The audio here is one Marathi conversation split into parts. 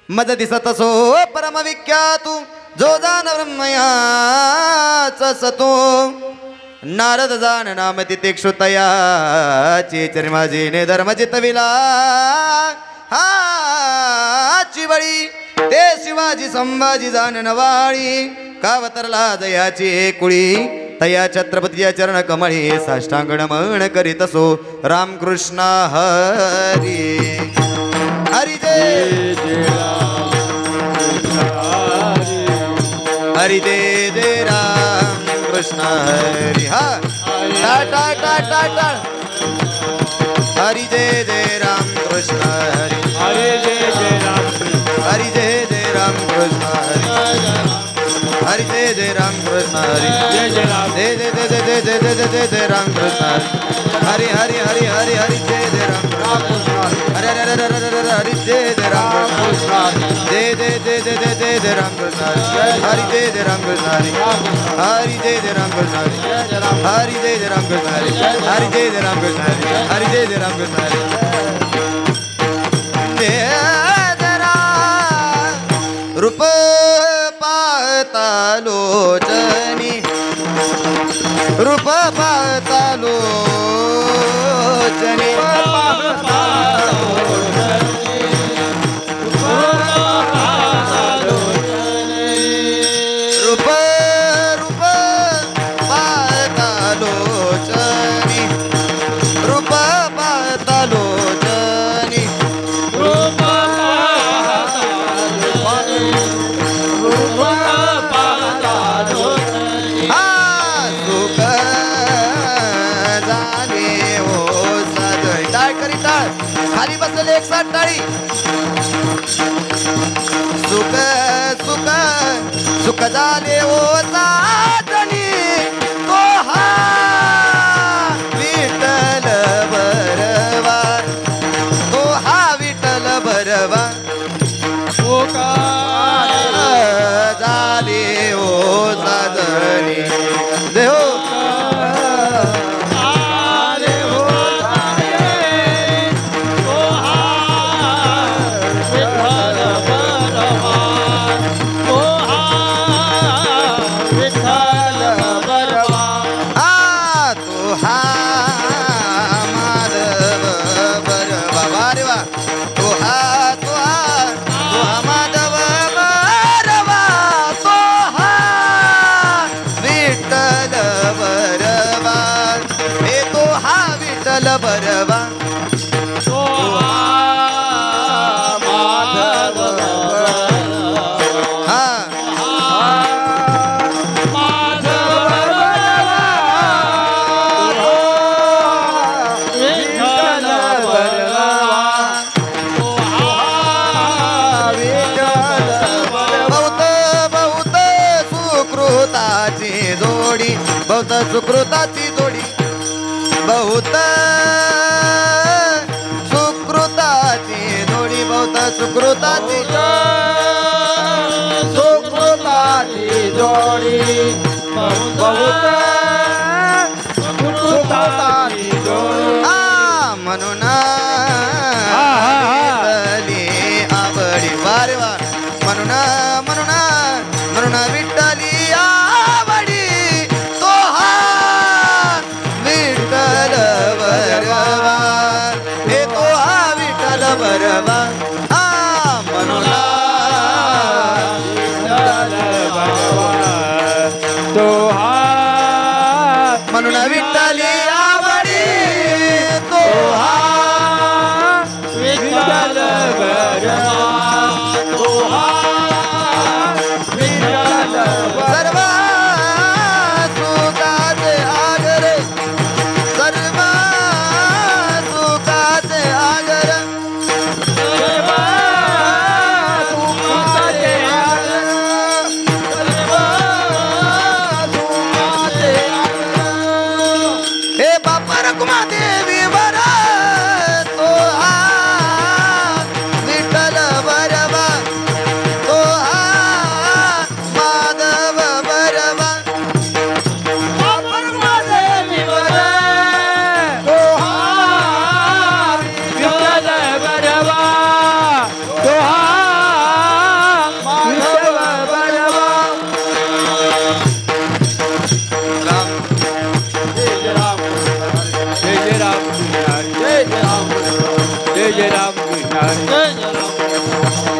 मज दिसत सो परम विख्यातू जो जान ब्रह्मयाच सतो नारद जान नाम तिथे क्षुतया चेचरी माझी ने धर्म चितविला हा चिवळी ते शिवाजी संभाजी जान नवाळी कावतरला जयाची कुळी तया छत्रपतीच्या चरण कमळी साष्टांग नमन करीत असो रामकृष्ण हरी हरी जय हरी जय जय राम कृष्ण हरी हा टा टा टा टा टा हरी जय जय राम कृष्ण हरी हरे जय जय राम हरी जय जय राम कृष्ण हरी हरी जय जय राम कृष्ण हरी जय जय राम जय जय जय जय जय जय जय जय जय राम कृष्ण हरी हरी हरी हरी हरी जय जय राम कृष्ण हरे हरे हरे हरे हरे हरी जय जय राम कृष्ण जय जय जय जय जय जय जय राम कृष्ण हरी जय जय राम कृष्ण हरी जय जय राम कृष्ण हरी जय जय राम कृष्ण हरी जय जय राम कृष्ण हरी जय जय राम कृष्ण रूप पाहता लोचनी रूप पाहता लोचनी रूप रूप पाहता लोचनी रूप पाहता लोचनी खाली बसल एक साथ टाळी सुख सुख सुख झाले ओ साजनी तो हा विठ्ठल बरवा तो हा विठ्ठल बरवा झाले ओ साजनी देव बरवा माधव हा माधव विठ्ठल बरवा बहुत बहुत सुकृताची जोडी बहुत सुकृताची जोडी बहुत सुकृताची जोडी बहुत सुकृताची सुकृताची जोडी बहुत सुकृताची जोडी म्हणून विठ्ठली आवडी वारे वा म्हणून म्हणून म्हणून विठ्ठली आवडी तो हा विठ्ठल बरवा हे तो हा विठ्ठल बरवा हा म्हणून विठ्ठल बरवा तो हा म्हणून विठ्ठली आवडी तो हा विठ्ठल बरवा तो हा विठ्ठल सर्व सुखाचे आगरे सर्व सुखाचे आगर सर्व सुखाचे आगर सर्व सुखाचे आगर हे बापा रखुमा देवी बरा तो हा विठ्ठल बरवा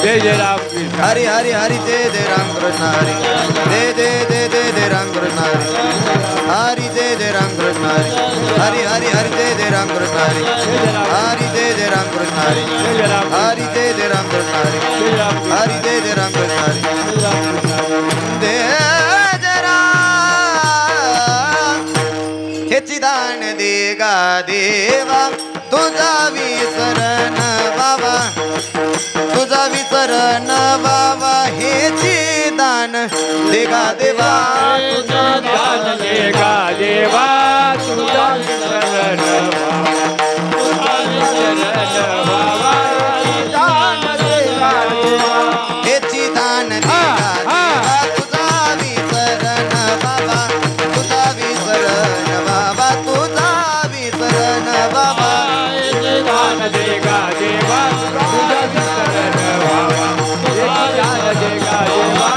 जय जय राम कृष्ण हरि हरि हरि जय जय राम कृष्ण हरि जय जय जय जय जय राम कृष्ण हरि हरि जय जय राम कृष्ण हरि हरि हरि हरि जय जय राम कृष्ण हरि हरि जय जय राम कृष्ण हरि हरि जय जय राम कृष्ण हरि हरि जय जय राम कृष्ण हरि जय जय राम हेची दान दे गा देवा तुझा विसरण बाबा तुझा विसरण बाबा हेची दान देगा देवा तुझा दान देगा देवा तुझा शरण तुझा शरण बाबा दान देगा देवा हेची दान देगा देवा तुझा विसरण बाबा तुझा विसरण बाबा तुझा विसरण बाबा दान देगा देवा तुझा शरण बाबा दान देगा देवा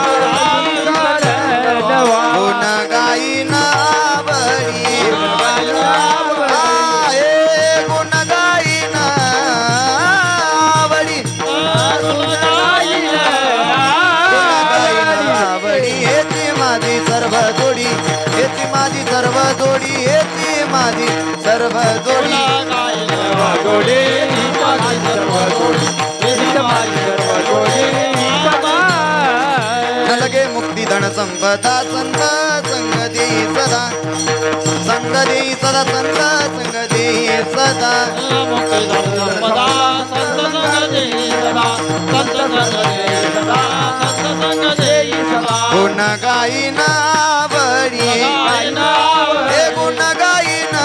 गुण गाईन आवडी आहे गुण गाईन आवडी आवडी हेची माझी सर्व जोडी हेची माझी सर्व जोडी हेची माझी सर्व जोडी जोडी सर्व जोडी सर्व जोडी न लगे मुक्ती धन संपदा संत संग देई सदा संग देई सदा संत संग देई सदा गुण गाईन आवडी हे गुण गाईन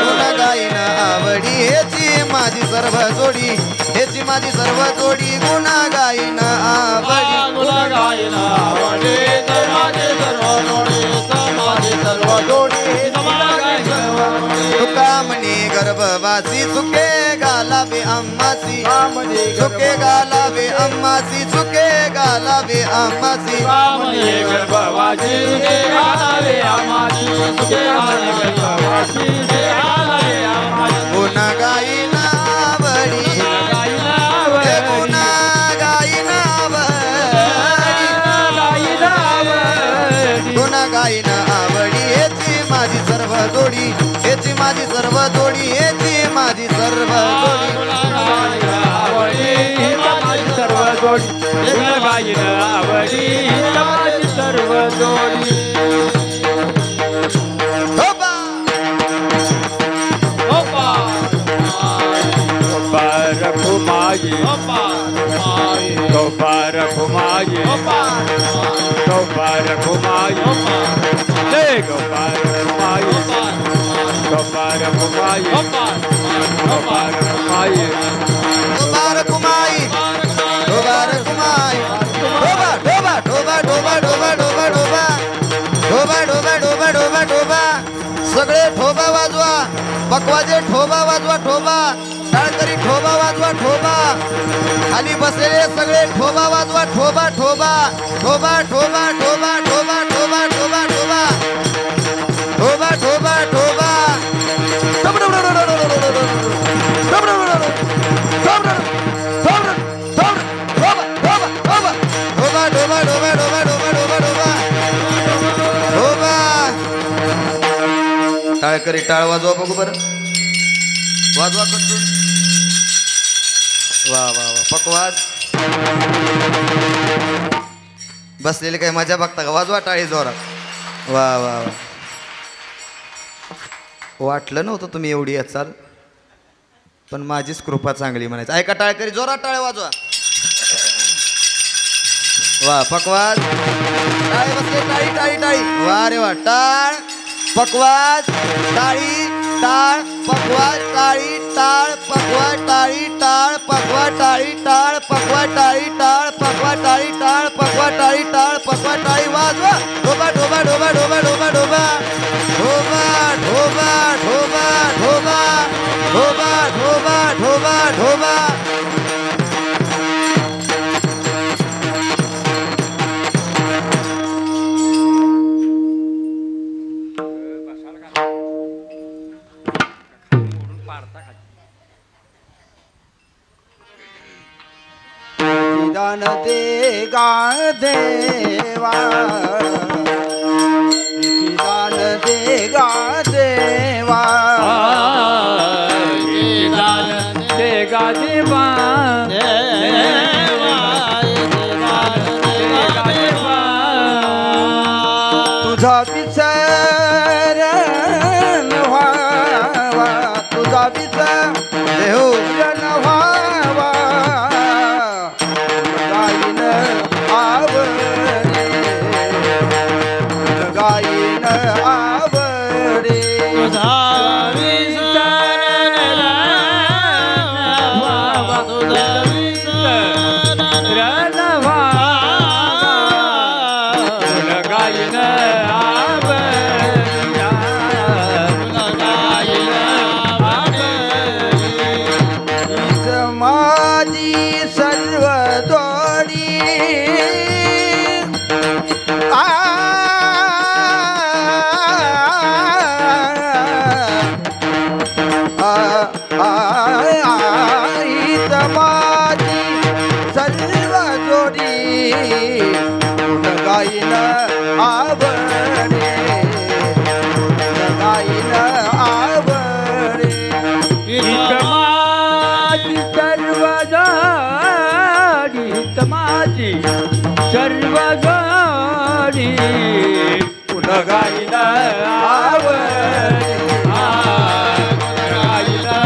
गुण गाईन आवडी हेची माझी सर्व जोडी हेची माझी सर्व जोडी गुण गाईन आवडी तुका म्हणे गर्भवासी चुके गालावे अम्मासी चुके गालावे अम्मासी चुके गालावे अम्मासी गुण गाईन आवडी हे गुण गाईन आवडी गुण गाईन आवडी हेची माझी सर्व जोडी हेची माझी सर्व जोडी हेची माझी सर्व जोडी सर्व जोडी आवडी सर्व जोडी होबा रघुमाई गोपाल रघुमाई गोपाल रघुमाई जय गोपाल रघुमाई गोपाल रघुमाई गोपाल रघुमाई दोबार कुमाई दोबार कुमाई डोबा डोबा डोबा डोबा डोबा डोबा डोबा डोबा डोबा डोबा डोबा डोबा सगळे ठोबा वाजवा पकवाजे ठोबा वाजवा ठोबा टाळकरी ठोबा वाजवा ठोबा खाली बसलेले सगळे ठोबा वाजवा ठोबा ठोबा ठोबा ठोबा ठोबा ठोबा ठोबा ठोबा ठोबा ठोबा ठोबा टाळकरी टाळ वाजवा बघू बरं वाजवा कचून वा वा वा पकवाज बसलेले काही मजा बघता का वाजवा टाळी जोरात वा वा वा वाटलं नव्हतं तुम्ही एवढी असाल पण माझीच कृपा चांगली म्हणायचं ऐका टाळकरी जोरात टाळ वाजवा वा पकवाज टाळी बसले टाळी टाळी टाळी वा रे वा टाळ पकवाज टाळी टाळ पकवाज टाळी टाळ पकवाज टाळी टाळ पकवाज टाळी टाळ पकवाज टाळी टाळ पकवाज टाळी टाळ पकवाज टाळी टाळ पकवाज टाळी वाजवा ढोबा ढोबा ढोबा ढोबा ढोबा ढोबा ढोबा ढोबा ढोबा ढोबा ढोबा ढोबा ढोबा ढोबा दान दे गा देवा दान दे गा देवा दान दे गा देवा तुझा विसरण व्हावा तुझा विसरण व्हावा गाईन आवडे गाईन आवडे तुझा विसरण व्हावा तुझा विसरण माझी सर्व जोडी माझी सर्व जोडी गाईन आवडे गाईन आवडे माझी सर्व गाडी पुन्हा गायला आवडे गायला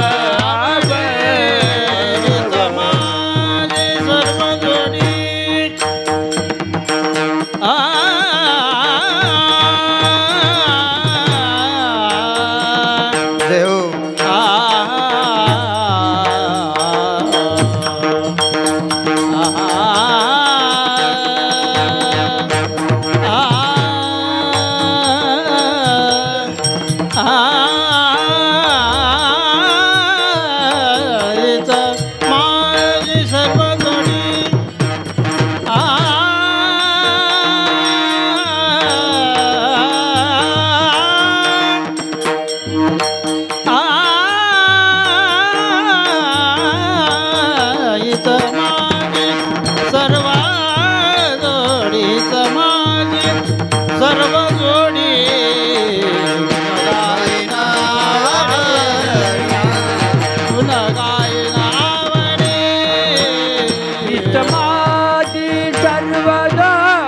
माझे सर्व जोडी देव माझी सर्व जोडी सर्व जोडी समाजी सर्व जोडी तुला गायला आवडे माझी सर्व गाडी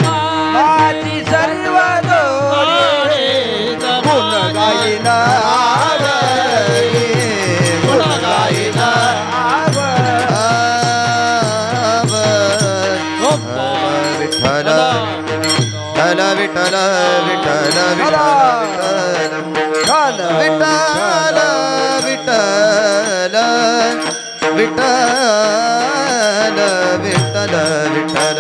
माझी सर्व माझी सर्व जोडी गुण गाईन आवडे गुण गाईन विठ्ठल विठ्ठल विठ्ठल विठ्ठल विठ्ठल विठ्ठल विठ्ठल विठ्ठल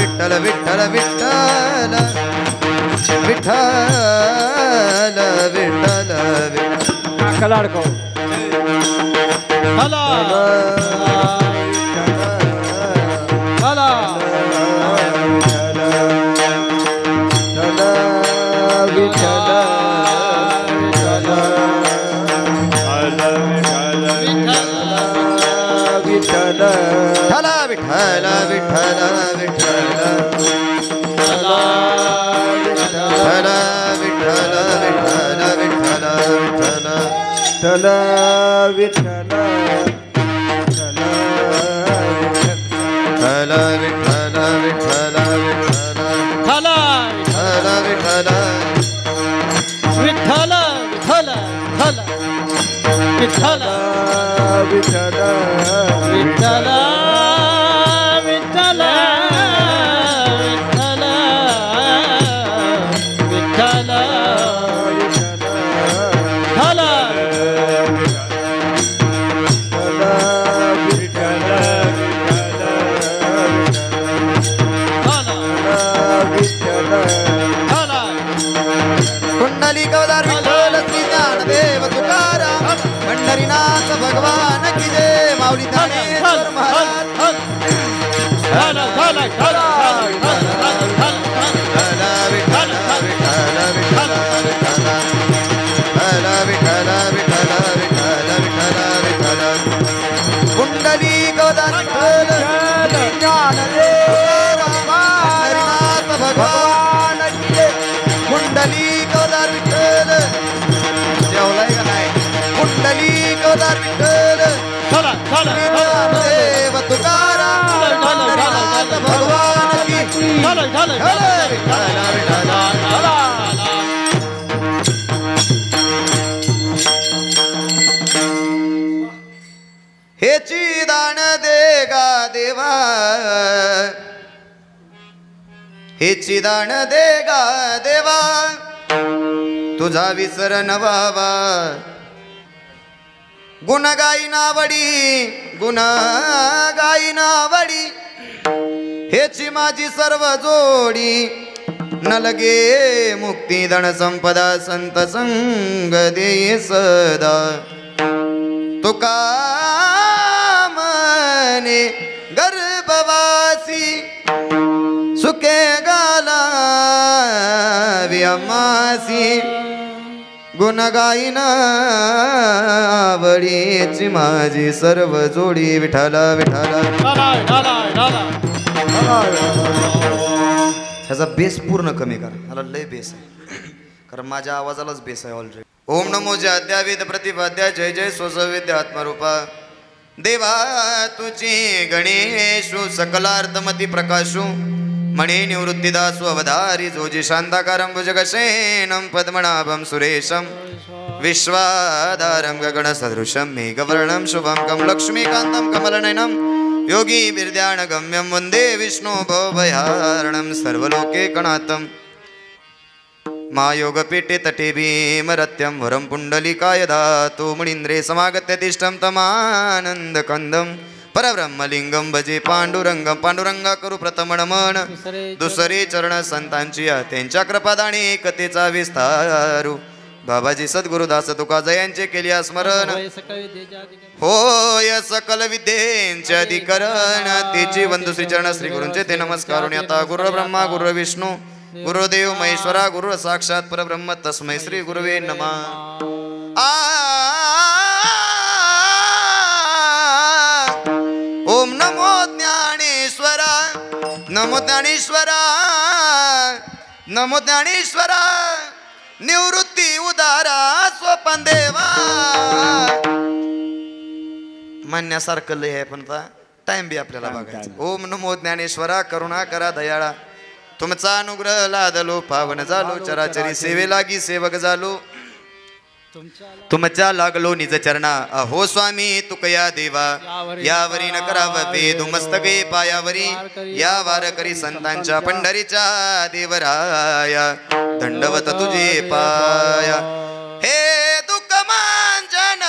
विठ्ठल विठ्ठल विठ्ठल विठ्ठल विठ्ठल विठ्ठल कलाडको हला हला विठ्ठल विठ्ठल विठ्ठल विठ्ठल विठ्ठल विठ्ठल विठ्ठल विठ्ठल विठ्ठल विठ्ठल विठ्ठल हला विठ्ठल विठ्ठल विठ्ठल हला विठ्ठल विठ्ठल विठ्ठल विठ्ठल विठ्ठल विठ्ठल हला हला कुंडली कवदार विठ्ठल श्री ज्ञानदेव तुकाराम पंढरीनाथ भगवान की जय माऊली ज्ञानेश्वर महाराज झाला झाला झाला कुंडली गोदान विठ्ठल ज्ञानदेव हरिनाथ भगवान कुंडली गोदान विठ्ठल जेवलाय का नाही कुंडली गोदान विठ्ठल झाला झाला ज्ञानदेव तुकाराम हरिनाथ भगवान की झाला झाला झाला हेची दान दे गा देवा हेची दान दे गा देवा तुझा विसर न व्हावा गुण गाई नावडी गुण गाई नावडी हेची माझी सर्व जोडी न लगे मुक्ती धन संपदा संत संग दे सदा तुका मने गर्भवासी सुखे गाला व्यमासी गुण गाईन आवडीची माझी सर्व जोडी विठाला विठाला ह्याचा बेस पूर्ण कमी कर ह्याला लय बेस आहे कारण माझ्या आवाजालाच बेस आहे ऑलरेडी ओम नमो ज्याद्याविद प्रतिपाद्या जय जय स्वसविद्या आत्मरूपा देवा तुझी गणेशु सकलार्थमती प्रकाशु मणे निवृत्तिदासु अवधारी जोजी शांताकारं भुजगशयनं पद्मनाभं सुरेशं विश्वाधारं गगनसदृशं मेघवर्णं शुभंकं लक्ष्मीकान्तं कमलनयनं योगी बिर्द्याणगम्यं वन्दे विष्णु भवभयारणं सर्वलोकैकनाथं मायोगपीठे तटे भीमरत्यं वरं पुण्डलिकाय धातु मुनीन्द्रे समागत्य तिष्ठं तमानन्दकन्दं परब्रह्मलिंगं भजे पांडुरंगं पांडुरंगा करू प्रथम नमन दुसरे चरण संतांची त्यांच्या कृपादाणी एकतेचा विस्तारू बाबाजी सद्गुरुदास तुका जयांचे केले स्मरण होय सकल विद्येंचे अधिकरण तेची वंदू श्री चरण श्री गुरूंचे ते नमस्कारून आता गुरु ब्रह्मा गुरु विष्णू गुरुदेव महेश्वरा गुरु साक्षात परब्रह्म तस्मै श्री गुरुवे नमः ओम नमो ज्ञानेश्वरा नमो ज्ञानेश्वरा नमो ज्ञानेश्वरा निवृत्ती उदारा स्वपन देवा म्हणण्यासारखं लय आहे पण टाइम बी आपल्याला बघायचा ओम नमो ज्ञानेश्वरा करुणा करा दयाळा तुमचा अनुग्रह लादलो पावन झालो चराचरी सेवे लागी सेवक झालो तुमच्या लागलो निज चरणा अहो स्वामी तुकया देवा यावरी न कराव वेद मस्तके पायावरी या वारकरी संतांच्या पंढरीच्या देवराया दंडवत तुझे पाया हे दुःख मांजन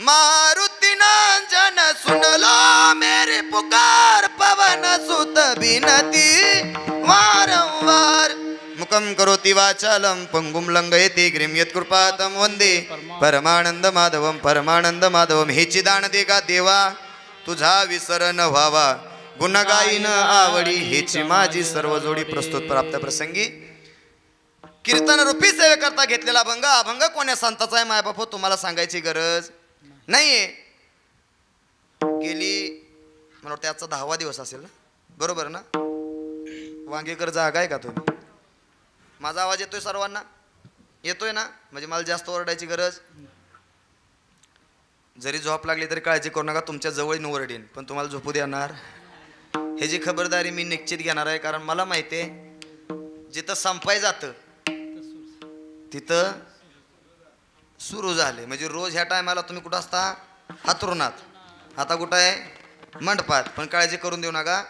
मारुती नांजन सुनलो मेरी पुकार पवन सुत बिनती वारंवार मुखम करोति वाचालम पंगुम लंघयते गिरिं यत्कृपातं वंदे परमानंद माधवम हेची दान दे गा देवा तुझा विसर न व्हावा गुण गाईन आवडी हेची माझी सर्व जोडी प्रस्तुत प्राप्त प्रसंगी कीर्तन रूपी सेवे करता घेतलेला अभंग अभंग कोण्या संताचा आहे मायबाप तुम्हाला सांगायची गरज नाहीये गेली मला वाटतं आजचा 10वा दिवस असेल ना बरोबर ना वांगेकर जागा आहे का तुम्ही माझा आवाज येतोय सर्वांना येतोय ना म्हणजे मला जास्त ओरडायची गरज जरी झोप लागली तरी काळजी करू नका तुमच्या जवळ ओरडीन पण तुम्हाला झोपू देणार ह्याची खबरदारी मी निश्चित घेणार आहे कारण मला माहिती आहे जिथं संपाय जातं तिथं सुरू झाले म्हणजे रोज ह्या टायमाला तुम्ही कुठं असता हातरुणात आता कुठं आहे मंडपात पण काळजी करून देऊ नका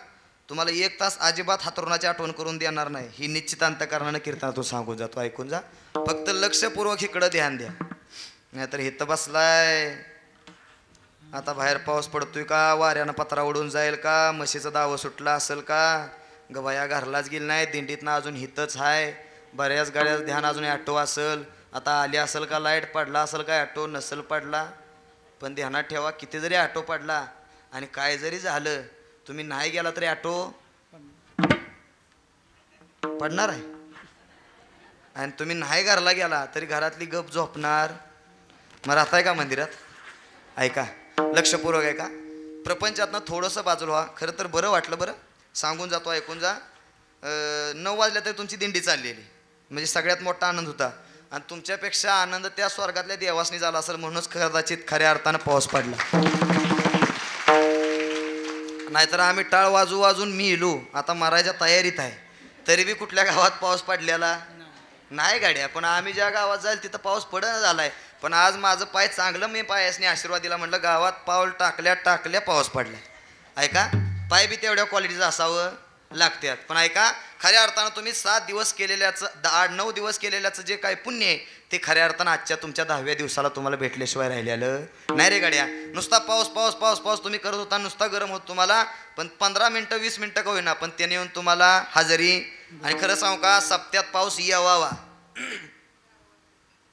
तुम्हाला 1 तास अजिबात हातरुणाची आठवण करून देणार नाही ही निश्चित अंतःकरणानं कीर्तनातून सांगून जातो ऐकून जा फक्त लक्षपूर्वक इकडं ध्यान द्या नाहीतर इथं बसलाय आता बाहेर पाऊस पडतोय का वाऱ्यानं पत्रा उडून जाईल का म्हशीचं दावं सुटलं असेल का गवाया घरलाच गेली नाही दिंडीतनं अजून हितच आहे बऱ्याच गाड्याचं ध्यान अजून ॲटो असेल आता आली असेल का लाईट पडला असेल का ॲटो नसेल पडला पण ध्यानात ठेवा किती जरी ॲटो पडला आणि काय जरी झालं तुम्ही नाही गेला तरी ऑटो पडणार आहे, आणि तुम्ही नाही घरला गेला तरी घरातली गप झोपणार. मग राहताय का मंदिरात? ऐका, लक्षपूर्वक ऐका. प्रपंचातनं थोडंसं बाजूला व्हा. खरं तर बरं वाटलं. बरं सांगून जातो, ऐकून जा. 9 वाजल्या तरी तुमची दिंडी चाललेली, म्हणजे सगळ्यात मोठा आनंद होता. आणि तुमच्यापेक्षा आनंद त्या स्वर्गातल्या देवासनी झाला असेल, म्हणूनच कदाचित खऱ्या अर्थानं पाऊस पडला. नाहीतर आम्ही टाळ वाजून मी इलो आता मरायच्या तयारीत आहे, तरी बी कुठल्या गावात पाऊस पडलेला नाही गाड्या. पण आम्ही ज्या गावात जाईल तिथं पाऊस पडणं झालाय. पण आज माझं पाय चांगलं, मी पायासने आशीर्वाद दिला. म्हटलं गावात पाऊल टाकल्या पाऊस पडला. ऐका, पाय बी तेवढ्या क्वालिटीचं असावं लागतात. पण ऐका, खऱ्या अर्थानं तुम्ही 7 दिवस केलेल्याचं 8-9 दिवस केलेल्याचं जे काही पुण्य आहे ते खऱ्या अर्थानं आजच्या तुमच्या 10व्या दिवसाला तुम्हाला भेटल्याशिवाय राहिलेलं नाही रे गाड्या. नुसता पाऊस पाऊस पाऊस पाऊस तुम्ही करत होता, नुसता गरम होत तुम्हाला. पण 15 मिनटं 20 मिनटं का होईना, पण त्याने येऊन तुम्हाला हजेरी. आणि खरं सांगू का, सप्त्यात पाऊस यावा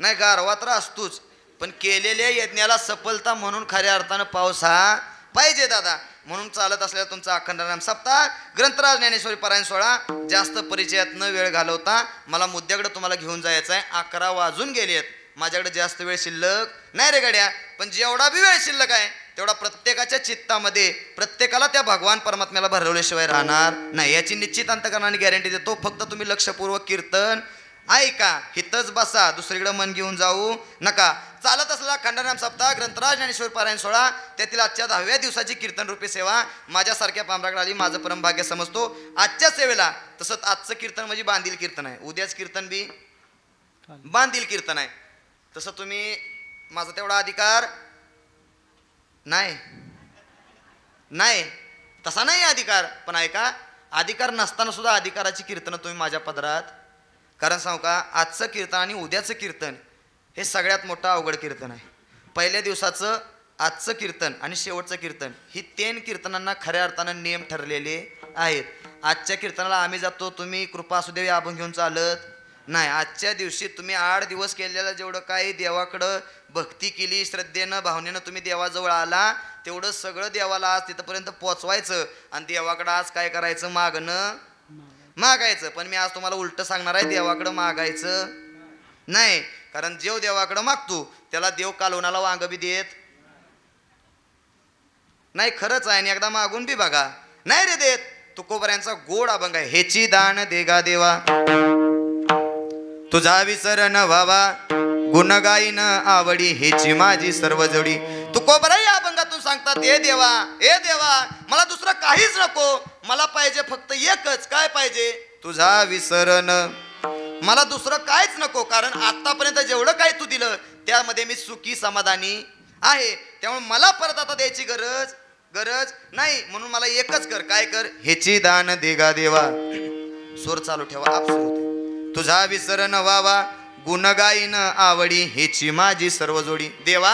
नाही, गारवा तर असतोच, पण केलेल्या यज्ञाला सफलता म्हणून खऱ्या अर्थानं पाऊस हा पाहिजे दादा. म्हणून चालत असलेला तुमचा अखंड नाम सप्ताह ग्रंथराज ज्ञानेश्वरी पारायण सोहळा. जास्त परिचयात न वेळ घालवता मला मुद्द्याकडे तुम्हाला घेऊन जायचं आहे. 11 वाजून गेलेत, माझ्याकडे जास्त वेळ शिल्लक नाही रे गाड्या. पण जेवढा बी वेळ शिल्लक आहे तेवढा प्रत्येकाच्या चित्तामध्ये प्रत्येकाला त्या भगवान परमात्म्याला भरवल्याशिवाय राहणार नाही, याची निश्चित अंतकरणाने गॅरंटी देतो. फक्त तुम्ही लक्षपूर्वक कीर्तन ऐका, हितच बसा, दुसरीकडे मन घेऊन जाऊ नका. चालत असलेला खंडनाम सप्ताह ग्रंथराज ज्ञानेश्वरी पारायण सोहळा, त्यातील आजच्या 10व्या दिवसाची कीर्तन रूपी सेवा माझ्यासारख्या पामराकडे आली, माझं परमभाग्य समजतो. आजच्या सेवेला तसंच आजचं कीर्तन म्हणजे बांधील कीर्तन आहे, उद्याच कीर्तन बी बांधील कीर्तन आहे. तसं तुम्ही माझा तेवढा अधिकार नाही तसा नाही अधिकार. पण ऐका, अधिकार नसताना सुद्धा अधिकाराची कीर्तनं तुम्ही माझ्या पदरात. कारण सांगू का, आजचं कीर्तन आणि उद्याचं कीर्तन हे सगळ्यात मोठं अवघड कीर्तन आहे. पहिल्या दिवसाचं आजचं कीर्तन आणि शेवटचं कीर्तन ही 3 कीर्तनांना खऱ्या अर्थानं नियम ठरलेले आहेत. आजच्या कीर्तनाला आम्ही जातो, तुम्ही कृपा असू देवी आपण घेऊन चालत नाही. आजच्या दिवशी तुम्ही 8 दिवस केलेलं जेवढं काही देवाकडं भक्ती केली, श्रद्धेनं भावनेनं तुम्ही देवाजवळ आला, तेवढं सगळं देवाला आज तिथंपर्यंत पोचवायचं. आणि देवाकडं आज काय करायचं? मागायचं. पण मी आज तुम्हाला उलटं सांगणार आहे, देवाकडं मागायचं नाही. कारण जेव देवाकडं मागतो त्याला देव कालवणाला वांग बी देत नाही. खरंच आहे, आणि एकदा मागून बी बघा, नाही रे देत. तुकोबऱ्यांचा गोड अभंग आहे, हेची दान देगा देवा तुझा विसर न व्हावा, गुणगायीन आवडी हेची माझी सर्व जोडी. तुकोबरा या अभंगातून सांगतात, ए देवा मला दुसरं काहीच नको, मला पाहिजे फक्त एकच. काय पाहिजे? तुझा विसरण, मला दुसरं काहीच नको. कारण आतापर्यंत जेवढं काही तू दिलं त्यामध्ये मी सुखी समाधानी आहे. त्यामुळे मला परत आता द्यायची गरज नाही. म्हणून मला एकच कर. काय कर? हेची दान देगा देवा. स्वर चालू ठेवा, आप सुरू होते. तुझा विसरण व्हावा, गुणगायीन आवडी हेची माझी सर्व जोडी. देवा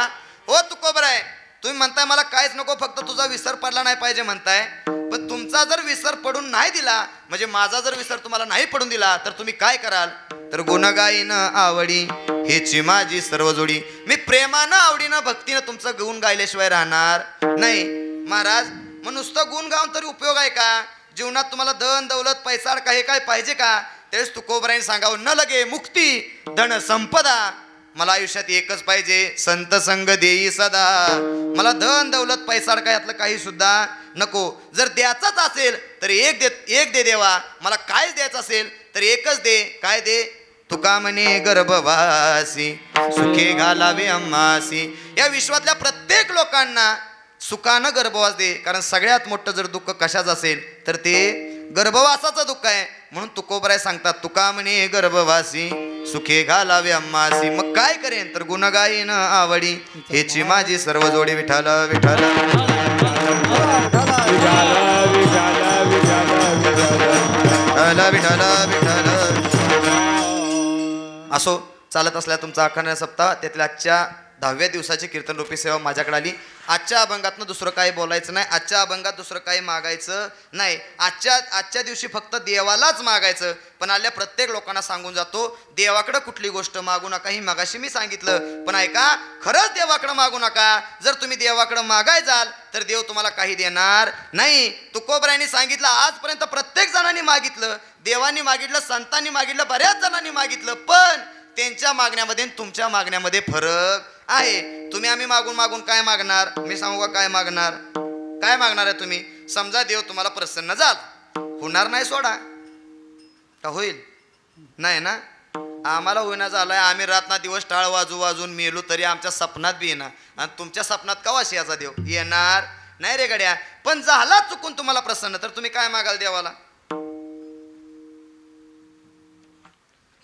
हो तुकोबर आहे, तुम्ही म्हणताय मला काहीच नको, फक्त तुझा विसर पडला नाही पाहिजे म्हणताय. पण तुमचा जर विसर पडून नाही दिला, म्हणजे माझा जर विसर तुम्हाला नाही पडून दिला, तर तुम्ही काय कराल? तर गुणगायीन आवडी हेची माझी सर्व जोडी. मी प्रेमानं आवडीनं भक्तीनं तुमचं गुण गायल्याशिवाय राहणार नाही. महाराज, मग नुसतं गुण गाऊन तरी उपयोग आहे का? जीवनात तुम्हाला धन दौलत पैसा काही काय पाहिजे का? तेच तुकोबराईने सांगावं, न लगे मुक्ती धन संपदा. मला आयुष्यात एकच पाहिजे, संत संग देई सदा. मला धन दौलत पैसा काय यातलं काही सुद्धा नको. जर द्यायचाच असेल तर एक दे देवा. मला कायच द्यायचं असेल तर एकच दे. काय दे? तुका म्हणे गर्भवासी सुखे घालावे अम्मासी. या विश्वातल्या प्रत्येक लोकांना सुखानं गर्भवास दे. कारण सगळ्यात मोठं जर दुःख कशाचं असेल तर ते गर्भवासाचं दुःख आहे. म्हणून तुकोबराय सांगतात, तुका म्हणे गर्भवासी सुखे घालावे अम्मासी. मग काय करेन? तर गुणगायीन आवडी हेची माझी सर्व जोडी. विठ्ठल विठ्ठल विठ्ठल विठ्ठल. असो, चालत असल्या तुमचा अखंड सप्ताह, त्यातल्या आजच्या 10व्या दिवसाची कीर्तन रूपी सेवा माझ्याकडे आली. आजच्या अभंगातनं दुसरं काही बोलायचं नाही, आजच्या अभंगात दुसरं काही मागायचं नाही. आजच्या दिवशी फक्त देवालाच मागायचं. पण आल्या प्रत्येक लोकांना सांगून जातो, देवाकडं कुठली गोष्ट मागू नका. ही मगाशी मी सांगितलं, पण ऐका, खरंच देवाकडं मागू नका. जर तुम्ही देवाकडं मागाय जाल तर देव तुम्हाला काही देणार नाही. तुकोबरायांनी सांगितलं, आजपर्यंत प्रत्येक जणांनी मागितलं, देवांनी मागितलं, संतांनी मागितलं, बऱ्याच जणांनी मागितलं, पण त्यांच्या मागण्यामध्ये तुमच्या मागण्यामध्ये फरक आहे. तुम्ही आम्ही मागून मागून काय मागणार? मी सांगू का काय मागणार? काय मागणार आहे तुम्ही? समजा देव तुम्हाला प्रसन्न झाला, होणार नाही सोडा, का होईल? नाही ना. आम्हाला होईना झालाय, आम्ही रातना दिवस टाळ वाजून मेलो तरी आमच्या सपनात बी येणार. आणि तुमच्या सपनात कवा शियाचा देव येणार नाही रे गड्या. पण झाला चुकून तुम्हाला प्रसन्न, तर तुम्ही काय मागाल देवाला?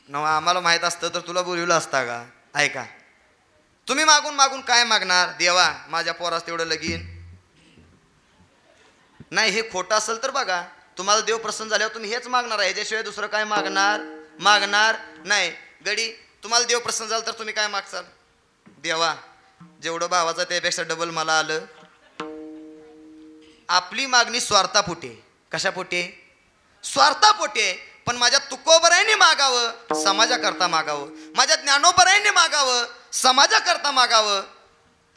न आम्हाला माहित असतं तर तुला बोलवलं असता का? ऐका, तुम्ही मागून मागून काय मागणार? देवा माझ्या पोरास तेवढं लगीन नाही. हे खोटं असेल तर बघा, तुम्हाला देव प्रसन्न झाल्यावर तुम्ही हेच मागणार आहे, ह्याच्याशिवाय दुसरं काय मागणार नाही. गडी, तुम्हाला देव प्रसन्न झाला तर तुम्ही काय मागचाल? देवा जेवढं भावाचं त्यापेक्षा डबल मला आलं. आपली मागणी स्वार्थापोटी. कशापोटी? स्वार्थापोटी. पण माझ्या तुकोबरायांनी मागावं, समाजाकरता मागावं. माझ्या ज्ञानोबरायांनी मागावं, समाजाकरता मागावं.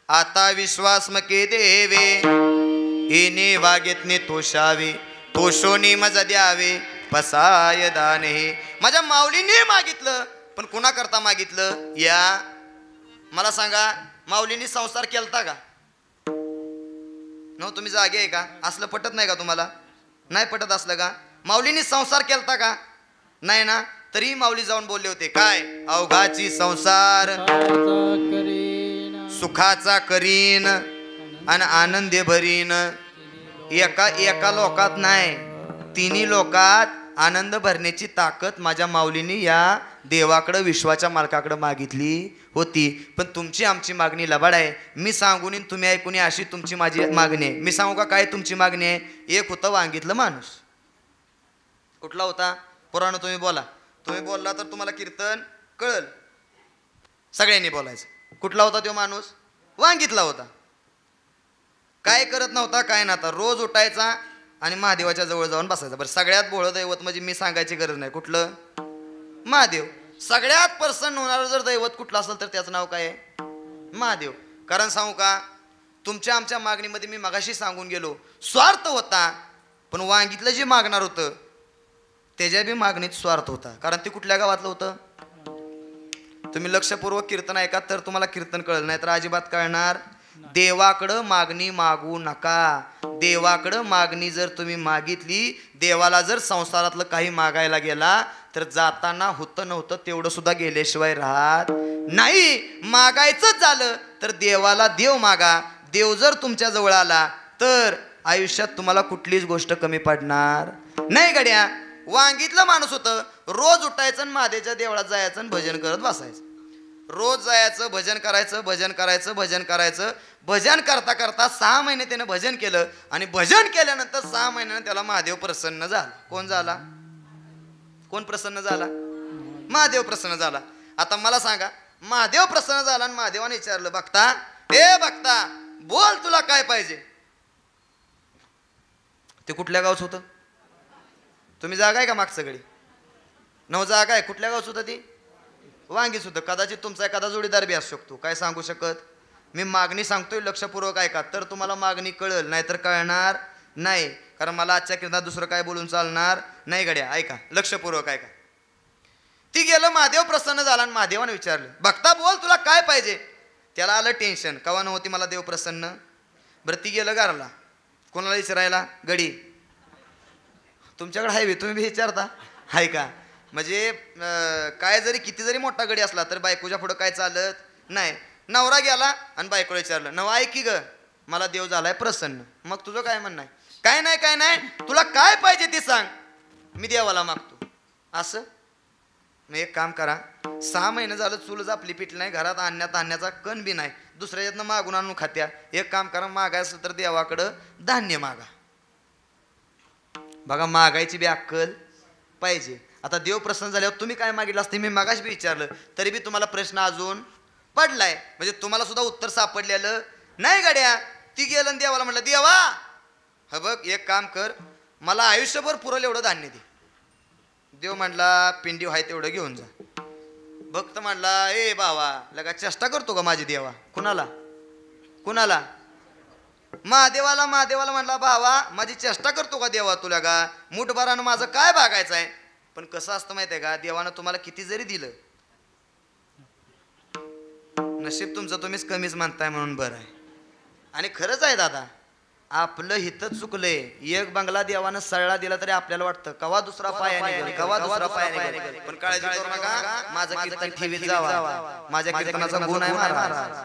आता विश्वास मके देवे, येणे वागेतने तोषावे, तोषोनी मजा द्यावे, पसाय दाने. माझ्या माऊलीने मागितलं, पण कुणाकरता मागितलं? या मला सांगा, माऊलीने संसार केलता का? तुम्ही जागे आहे का? असलं पटत नाही का तुम्हाला? नाही पटत असलं का? माऊलीने संसार केलता का? नाही ना. तरी माऊली जाऊन बोलले होते काय? अवघाची संसार सुखाचा करीन आणि आनंदे भरीन. एका लोकात नाही, तिन्ही लोकात आनंद भरण्याची ताकद माझ्या माऊलीने या देवाकडं, विश्वाच्या मालकाकडं मागितली होती. पण तुमची आमची मागणी लबाड आहे. मी सांगून तुम्ही ऐकून अशी तुमची माझी मागणी आहे. मी सांगू का काय तुमची मागणी आहे? एक होतं वांगितलं माणूस. कुठला होता? पुराण तुम्ही बोला. तुम्ही बोलला तर तुम्हाला कीर्तन कळल. सगळ्यांनी बोलायचं. कुठला होता तो माणूस? वांगितला होता. काय करत नव्हता, काय नव्हता. रोज उठायचा आणि महादेवाच्या जवळ जाऊन बसायचा. बरं, सगळ्यात भोळं दैवत म्हणजे मी सांगायची गरज नाही. कुठलं? महादेव. सगळ्यात प्रसन्न होणारं जर दैवत कुठलं असेल तर त्याचं नाव काय आहे? महादेव. कारण सांगू का, तुमच्या आमच्या मागणीमध्ये मी मगाशी सांगून गेलो, स्वार्थ होता. पण वांगितलं जे मागणार होतं त्याच्या बी मागणीत स्वार्थ होता. कारण ते कुठल्या गावातलं होतं? तुम्ही लक्षपूर्वक कीर्तन ऐका तर तुम्हाला कीर्तन कळलं, नाही तर अजिबात कळणार. देवाकडं मागणी मागू नका. देवाकडं मागणी जर तुम्ही मागितली, देवाला जर संसारातलं काही मागायला गेला तर जाताना होतं नव्हतं तेवढं सुद्धा गेल्याशिवाय राहत नाही. मागायचंच झालं तर देवाला देव मागा. देव जर तुमच्या जवळ आला तर आयुष्यात तुम्हाला कुठलीच गोष्ट कमी पडणार नाही गड्या. वांगीतलं माणूस होतं, रोज उठायचं आणि महादेवच्या देवळात जायचं आणि भजन करत बसायचं. रोज जायचं, भजन करायचं, भजन करायचं, भजन करायचं. भजन करता करता 6 महिने त्यानं भजन केलं आणि भजन केल्यानंतर 6 महिन्यानं त्याला महादेव प्रसन्न झाला. कोण झाला? कोण प्रसन्न झाला? महादेव प्रसन्न झाला. आता मला सांगा, महादेव प्रसन्न झाला आणि महादेवाने विचारलं, भक्ता, हे भक्ता बोल तुला काय पाहिजे? ते कुठल्या गावचं होतं? तुम्ही जागा आहे का मागचं गडी? नऊ जागा आहे. कुठल्या गावचं होतं ती? वांगीच होतं. कदाचित तुमचा एखादा जोडीदार बी असू शकतो, काय सांगू शकत. मी मागणी सांगतोय, लक्षपूर्वक ऐका तर तुम्हाला मागणी कळल, नाहीतर कळणार नाही. कारण मला आजच्या कीर्तनात दुसरं काय बोलून चालणार नाही गड्या. ऐका, लक्षपूर्वक ऐका. ती गेलं, महादेव प्रसन्न झाला आणि महादेवाने विचारलं, भक्ता बोल तुला काय पाहिजे? त्याला आलं टेन्शन, कवा नव्हती मला देव प्रसन्न. बरं, ती गेलं घरला. कोणाला विचारायला? गडी. तुमच्याकडे हायवे, तुम्ही बी विचारता हाय का? म्हणजे काय जरी किती जरी मोठा गडी असला तर बायकोच्या पुढं काय चालत नाही. नवरा गेला आणि बायकोला विचारलं, नवा ऐक की ग, मला देव झालाय प्रसन्न. मग तुझं काय म्हणणं आहे? काय नाही, काय नाही, तुला काय पाहिजे ते सांग, मी देवाला मागतो. असं मग एक काम करा, 6 महिने झालं चूल आपली पिटली नाही, घरात आणण्याचा कण बी नाही, दुसऱ्याच्यातनं मागून आणून खात्या. एक काम करा, मागायचं तर देवाकडं धान्य मागा. बघा, मागायची बी अक्कल पाहिजे. आता देव प्रसन्न झाल्यावर तुम्ही काय मागितलं असते? मी मागाशी बी विचारलं, तरी बी तुम्हाला प्रश्न अजून पडलाय म्हणजे तुम्हाला सुद्धा उत्तर सापडलेलं नाही गाड्या. ती गेलं आणि देवाला म्हटलं देवा हा बघ एक काम कर मला आयुष्यभर पुरल एवढं धान्य दे. देव म्हणला पिंडी व्हाय तेवढं घेऊन जा. भक्त म्हणला ए बाबा लगा चेष्टा करतो का माझी देवा. कुणाला कुणाला महादेवाला. महादेवाला म्हणला भावा माझी चेष्टा करतो का देवा तुला का मुठभरानं माझं काय भागायचं आहे. पण कसं असतं माहिती आहे का देवानं तुम्हाला किती जरी दिलं नशीब तुमचं तुम्हीच कमीच म्हणताय म्हणून बरं आहे. आणि खरंच आहे दादा आपलं हितच चुकलंय. एक बंगला देवानं सळला दिला तरी आपल्याला वाटतं कवा दुसरा पाय कवा दुसरा पाय निघेल. पण काळजी करू नका माझं कीर्तन ठेवीत जावा. माझ्या कीर्तनाचा गुण आहे महाराज.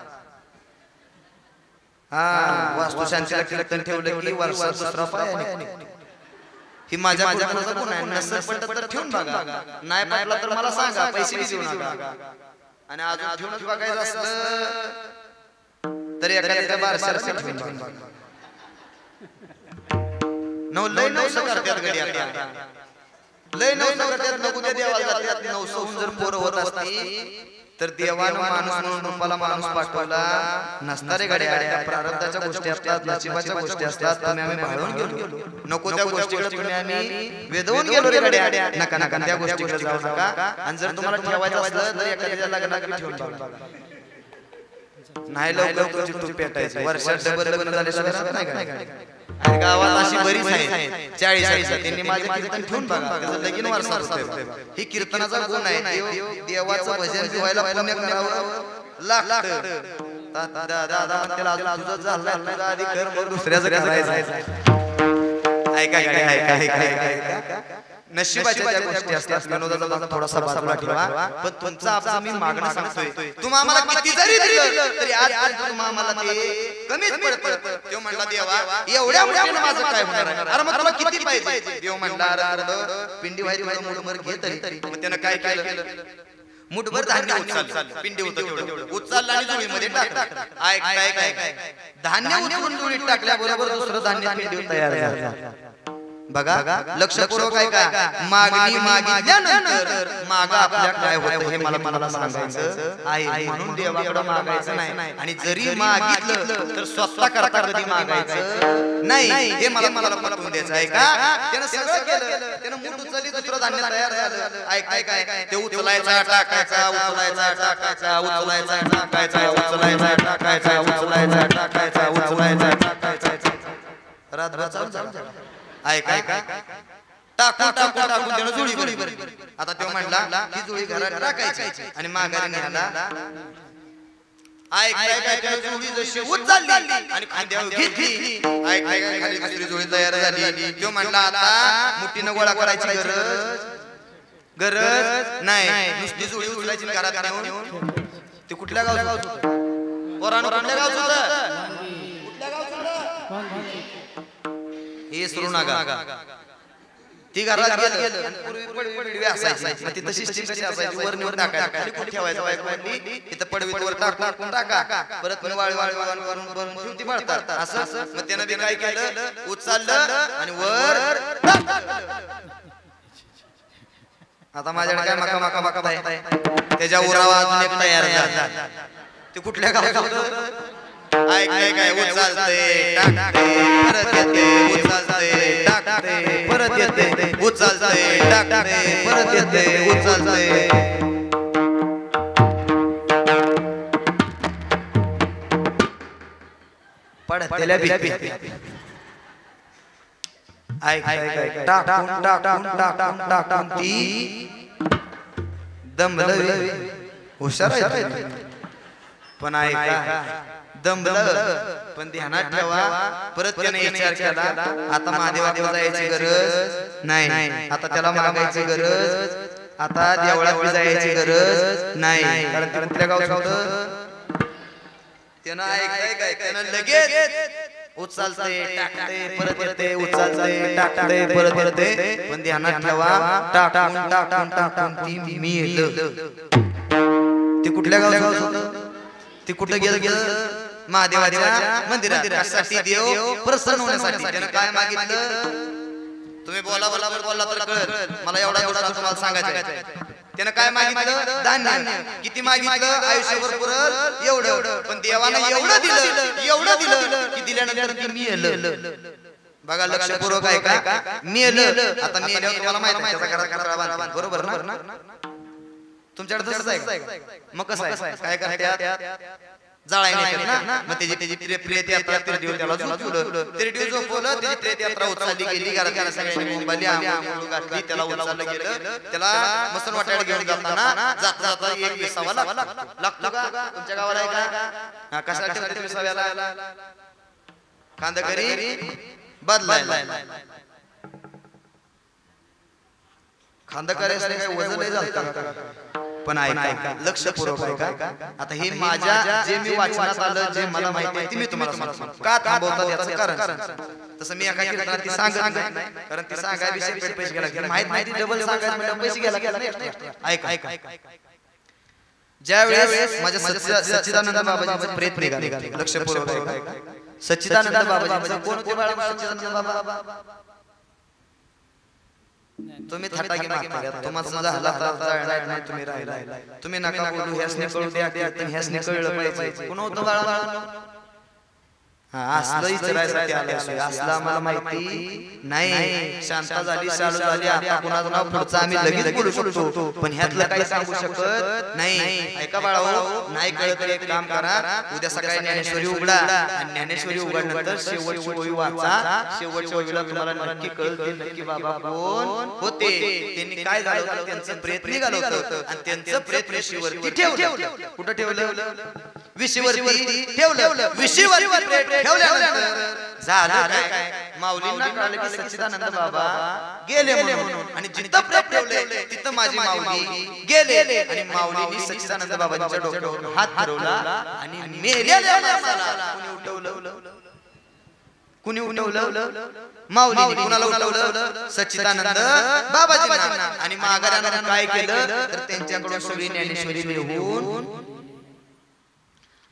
हा वास्तुशांतीला कीर्तन ठेवलं की वर्षात दुसरा पाय ही माझ्या कीर्तनाचा गुण आहे. नसेल पटत तर ठेवून बघा नाही पटलं तर मला सांगा पैसे देऊ नका. आणि अजून ठेवूनच बघायचं असलं तरी एखाद्या बारशाला ठेवून बघा. लय नवसं करतात गडी आता लय नवसं करतात. नको त्या देवाला जातात. नवसं जर पोरं होत असती तर देवानं माणूस म्हणून रूपाला माणूस पाठवला नसणारे गाड्या. प्रारब्धाच्या गोष्टी असतात नशिबाच्या गोष्टी असतात. तुम्ही आम्ही भाळून गेलो नको त्या गोष्टीकडे तुम्ही आम्ही वेधवून गेलो रे गाड्या. नका नका त्या गोष्टीकडे जाऊ नका. आणि जर तुम्हाला ठेवायचं असलं तर एखाद्या लग्नाला ठेवून बघा. नाही लवकर तुझी टूप पेटायची वर्षात डबल लग्न झाल्याशिवाय नाही काय. आणि गावात अशी बरीच आहे 40 त्यांनी माझे कीर्तन ठेवून बघा त्याचं लगीन वारसा होतोय. ही कीर्तनाचा गुण आहे. देवाचं भजन व्हायला पुण्य करावं लागतं. दादा त्याला अजून तुझं झालं तुझा आधी कर मग दुसऱ्याचं करायचं. ऐका ऐका नशिबाच्या ज्या गोष्टी असतात विनोदाचा भाग थोडासा बाजूला ठेवा. पण तुमचा आपला मी मागणं सांगतोय तुम्हा आम्हाला किती जरी दिलं तरी आज तुम्हा आम्हाला ते कमीच पडतं. देव म्हणला देवा एवढ्या मुलांना माझं काय होणार आहे. अरे मग तुला किती पाहिजे. देव म्हणला अरे पिंडी व्हायची मुठभर घे तरी. मग त्यानं काय केलं मुठभर धान्य उचललं. पिंडी होतं तेवढं उचललं आणि जुळीमध्ये टाकलं. ऐक धान्य उचलून जुळीत टाकल्याबरोबर दुसरं धान्य पिंडी तयार झालं. बघा लक्षपूर्वक आहे का मागणी मागितल्यानंतर मागा आपल्या काय होतं हे मला सांगायचं आहे. म्हणून देवाकडे मागायचं नाही. आणि जरी मागितलं तर स्वतः करता कधी मागायचं नाही. हे मला पटवून द्यायचं आहे का. त्यानं सगळं केलं त्यानं मूठ उचलली दुसरं धान्य तयार झालं. काय ते उचलायचा टाकायचा उचलायचा टाकायचा उचलायचा टाकायचा उचलायचा टाकायचा उचलायचा टाकायचा उचलायचा टाकायचा रातभर चालू. ऐका टाकून टाकून टाकून त्यानं जुळी बरी. आता तो म्हणला ही जुळी घरात टाकायची आणि माघारी न्यायला. ऐका जुळी जशी उचलली आणि खांद्यावर घेतली. खाली दुसरी जुळी तयार झाली. तो म्हणला आता मुठीनं गोळा करायची गरज नाही. नुसती जुळी उचलायची घरात नेऊन. ते कुठल्या गावचं पोरानं कुठल्या गावचं होतं. हे सुरू नका ती घरात गेलं. पूर्वी असायची ती तशी स्टिल असायची वर नेऊन टाकायचं खाली कुठे ठेवायचं बायकोनी इथं पडवीवर टाकून टाका परत वाळी ठेवून ती मळतात असं. मग त्यानं बी काय केलं उचललं आणि वर. आता माझ्याकडे काय मका बघताय त्याच्या उरावा अजून एक तयार झाला. ते कुठल्या गावात काय उचलते टाकते परत येते उचलते टाकते परत येते उचलते टाकते परत येते उचलते. पडतेल्या भीती टाकून टाकून टाकून टाकून ती दमलं. हुशार आहे पण ऐका दमलं पण ध्यानात ठेवा. परत त्याने विचार केला आता महादेवाला जायची गरज नाही. आता त्याला मागायची गरज आता देवळात जायची गरज नाही. कारण कुठल्या गावचं त्यानं ऐकाय त्यानं लगेच उचलते टाकते परत येते उचलते टाकते परत येते. पण ध्यानात ठेवा टाकून टाकून टाकून ती मेलं. ते कुठल्या गावचं ते कुठं गेलं महादेवाच्या मंदिरात. देव प्रसन्न होण्यासाठी त्यानं काय मागितलं. तुम्ही बोला तर कळलं मला एवढा तुम्हाला सांगायचं. त्यानं काय मागितलं धान्य किती मागितलं आयुष्यभर पुरल एवढं पण देवानं एवढं दिलं की दिल्यानंतर ती मिळालं बघा लक्षपूर्वक आहे का मिळालं आता मिळाल्यावर तुम्हाला माहिती आहे त्याचा करा बांध बरोबर ना तुमच्याकडे तसंच आहे मग कसं आहे काय करतात जाळायला ना मग त्याची प्रेत यात्रा त्याला झोपवलं तिरडीवर झोपवलं त्याची प्रेत यात्रा उचलली गेली घरात सगळ्यांनी मुंबईली आंघोळ घातली त्याला उचललं गेलं त्याला मसन वाटायला घेऊन जाताना जाता एक विसावा लागतो का तुमच्या गावाला आहे का कशाला ठेवते विसाव्याला खांदकरी बदलायला खांदकरी काय वजन नाही झालं पण ऐका लक्षपूर्वक ऐका आता हे माझ्या जे मी वाचनात आलं जे मला माहिती आहे ते मी तुम्हाला सांगतो का थांबवतात याचं कारण तसं मी एका कीर्तनात ती सांगत नाही कारण ती सांगाय विषय पैसे गेला माहिती डबल सांगायचं म्हणजे पैसे गेला ऐका ज्या वेळेस माझ्या सच्चिदानंद बाबाजीचं प्रेत निघाले लक्षपूर्वक ऐका सच्चिदानंद बाबाजी कोण होते बाळा सच्चिदानंद बाबा तुम्ही थटाकी मारता तुम्हाला झाला तर नाही तुम्ही राहिला तुम्ही नका बोलू ह्यासने कळू द्या कीर्तन ह्यासने कळलं पाहिजे कोण होतं बाळा असलं इचरायसाठी आलं असला मला माहिती नाही शांत झाली चालू झाली आता कुणाचं नाव पुढचं आम्ही लगेच बोलू शकतो पण ह्यातलं काही सांगू शकत नाही ऐका बाळा हो नाही कळत तर एक काम करा उद्या सकाळी ज्ञानेश्वरी उघडा आणि ज्ञानेश्वरी उघडल्यानंतर शेवटची ओवी वाचा शेवटच्या ओवीला तुम्हाला नक्की कळतं नक्की बाबा कोण होते त्यांनी काय झालं होतं त्यांचं प्रेत निघालं होतं आणि त्यांचं प्रेत विशीवरती ठेवलं कुठं ठेवलं विशीवरती ठेवलं विशीवरती प्रेत ठेवल्यानंतर झालं काय माऊलींना कळलं की सच्चिदानंद बाबा गेले म्हणून आणि जिथं प्रेत ठेवले तिथं माझी माऊली गेले आणि माऊलींनी सच्चिदानंद बाबांच्या डोक्यावर हात फिरवला आणि मेलेल्या माणसाला कुणी उठवलं माऊलींनी कुणाला उठवलं सच्चिदानंद बाबाजींना आणि माघाऱ्यानं काय केलं तर त्यांच्याकडून सगळी ज्ञानेश्वरी लिहून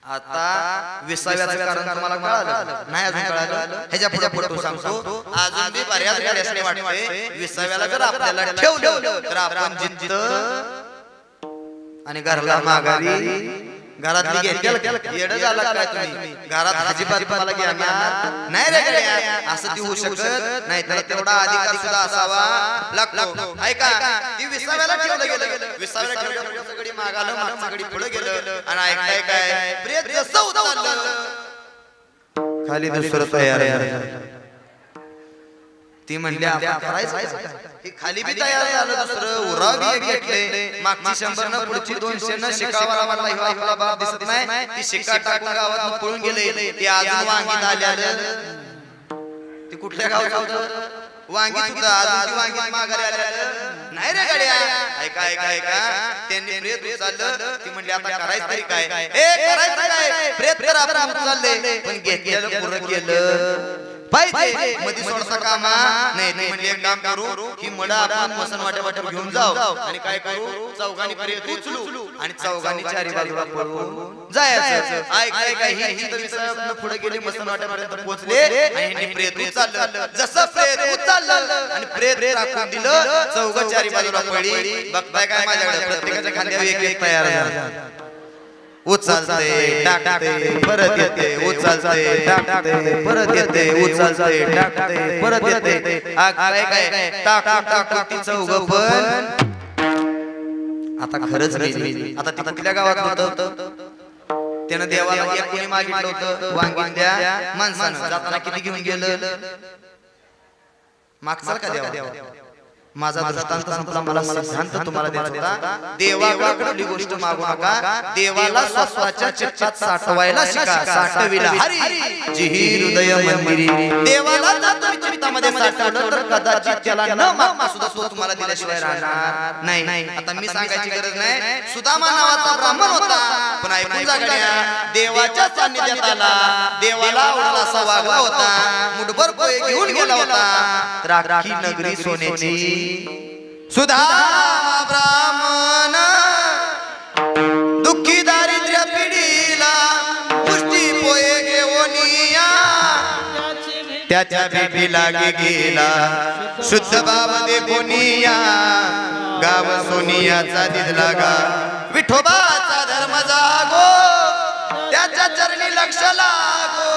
आता विसाव्याचं कारण तुम्हाला कळालं नाही अजून कळालं ह्याच्या पुढे सांगतो अजून मी बऱ्याच वेळेस वाटते विसाव्याला जर आपल्याला ठेवलं तर आपण जिथं आणि घराला माघारी घरातली घेतली येडं झाला काय तुम्ही घरात अजिबात तुम्हाला घेणार नाही रे गड्या असं ती होऊ शकत नाही तर तेवढा अधिकार सुद्धा असावा लागतो ऐका ती विसाव्याला ठेवलं गेलं विसाव्याला ठेवलं सगळी मागालं मागचं सगळी पुढे गेलं आणि ऐकाय काय प्रेत जसं उचललं खाली दुसरं तयार ती म्हणली आपण करायचं हे खाली बी तयार झालं दुसरं उराव बी घेतले मागची 100 न पुढची 200 न शिकावाला मला ह्यो आपला बाप दिसत नाही ती शिका टाकून गावात पळून गेले ते अजून वांगीत आल्यालं ते कुठल्या गावचं होतं वांगीत होतं अजून ती वांगीत माघारी आल्यालं नाही रे गड्या ऐका त्यांनी प्रेत उचललं ती म्हणली आता करायचं तरी काय करायचं काय प्रेत तर आपण उचलले पण घेतलेलं पुरं केलं पाहिजे मध्ये सोडता कामा नाही ती म्हणजे एक काम करू की मडा आपण मसन वाट्यावर घेऊन जाऊ आणि काय करू चौघांनी प्रेत उचलू आणि चौघांनी चारी बाजूला पळून जायचं ऐकाय काय ही तर विसाव्याला पुढे गेले मसन वाट्यापर्यंत पोहोचले आणि ह्यांनी प्रेत उचललं जसं प्रेत उचललं आणि प्रेत टाकून दिलं चौघ चारी बाजूला पडली बघताय काय माझ्याकडे प्रत्येकाच्या खांद्यावर एक एक तयार झाला उचलते टाकते परत येते उचलते टाकते परत येते उचलते टाकते परत येते काय काय टाकू ती चौघ पण आता खरंच गेली आता ती कुठल्या गावात होतं त्यानं देवाला एक कोणी मागितलं होतं वांगीतल्या माणसानं जाताना किती घेऊन गेलं मागचा का देवा माझा दृष्टांत संपला मला सिद्धांत तुम्हाला द्यायचा होता देवाकडे कुठली गोष्ट मागू नका देवाला स्वतःच्या चित्तात साठवायला शिका साठविला हरी जिही हृदय मंदिरी देवाला जर तुम्ही चित्तामध्ये साठवलं तर कदाचित त्याला न मागता सुद्धा तो तुम्हाला दिल्याशिवाय राहणार नाही आता मी सांगायची गरज नाही सुदामा नावाचा ब्राह्मण होता पण ऐकून जा गड्या देवाच्या सान्निध्यात आला देवाला आवडला असा वागला होता मुठभर पोहे घेऊन गेला होता राखी नगरी सोन्याची सुदामा ब्राह्मण दुःखी दारिद्र्य पिढीला पुष्टी पोहे घेऊन या त्याच्या बेबी लागे गेला शुद्ध बाब दे कोनिया गाव सोनियाचा दिदला गा विठोबाचा धर्म जागो त्याच्या चरणी लक्ष लागो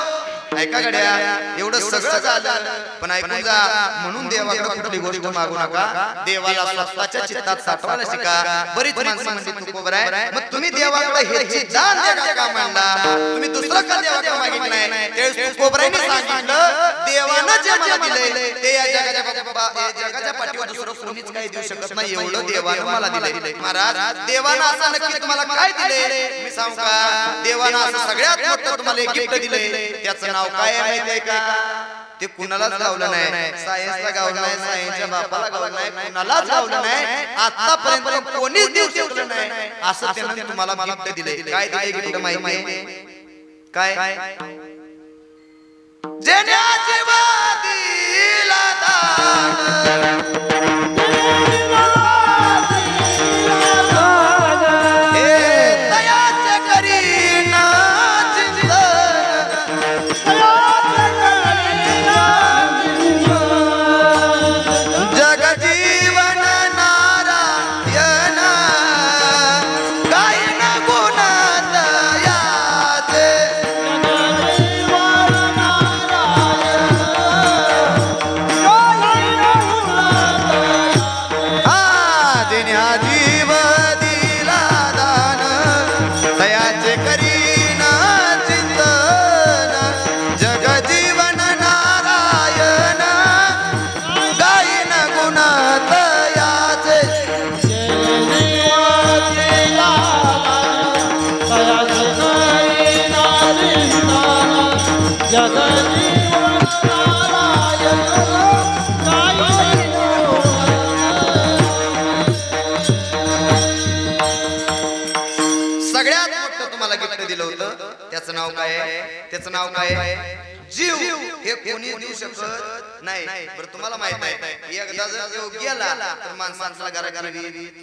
ऐका गड्या एवढं सगळं झालं पण ऐकून जा म्हणून देवाकडे कुठली गोष्ट मागू नका देवाला स्वतःच्या चित्तात साठवायला शिका बरीच माणसं म्हणते तू कोबर आहे मग तुम्ही देवाकडे ह्याची जाण द्या का मांडला तुम्ही दुसरं का देवाकडे मागितलं नाही त्यावेळेस तू कोबराने सांगितलं देवानं जे मला दिलंय ते या जगाच्या पाठीवर दुसरं कोणीच काही देऊ शकत नाही एवढं देवानं मला दिलंय महाराज देवानं असं नक्की तुम्हाला काय दिलंय मी सांगू का देवानं असं सगळ्यात मोठं तुम्हाला गिफ्ट दिलंय त्याचं नाव काय आहे माहितीये का ते कुणालाच गावलं नाही सायन्सला गावलं नाही सायन्सच्या बापाला गावलं नाही कुणालाच गावलं नाही आतापर्यंत कोणीच देऊ शकलं नाही असं त्यानं तुम्हाला गिफ्ट दिलंय काय दिलंय गिफ्ट माहिती काय जेण्याची वादीला दान त्याचं नाव काय जीव हे कोणी देऊ शकत नाही बरं तुम्हाला माहित आहे एकदा जर जीव गेला तर माणसाला घराघरी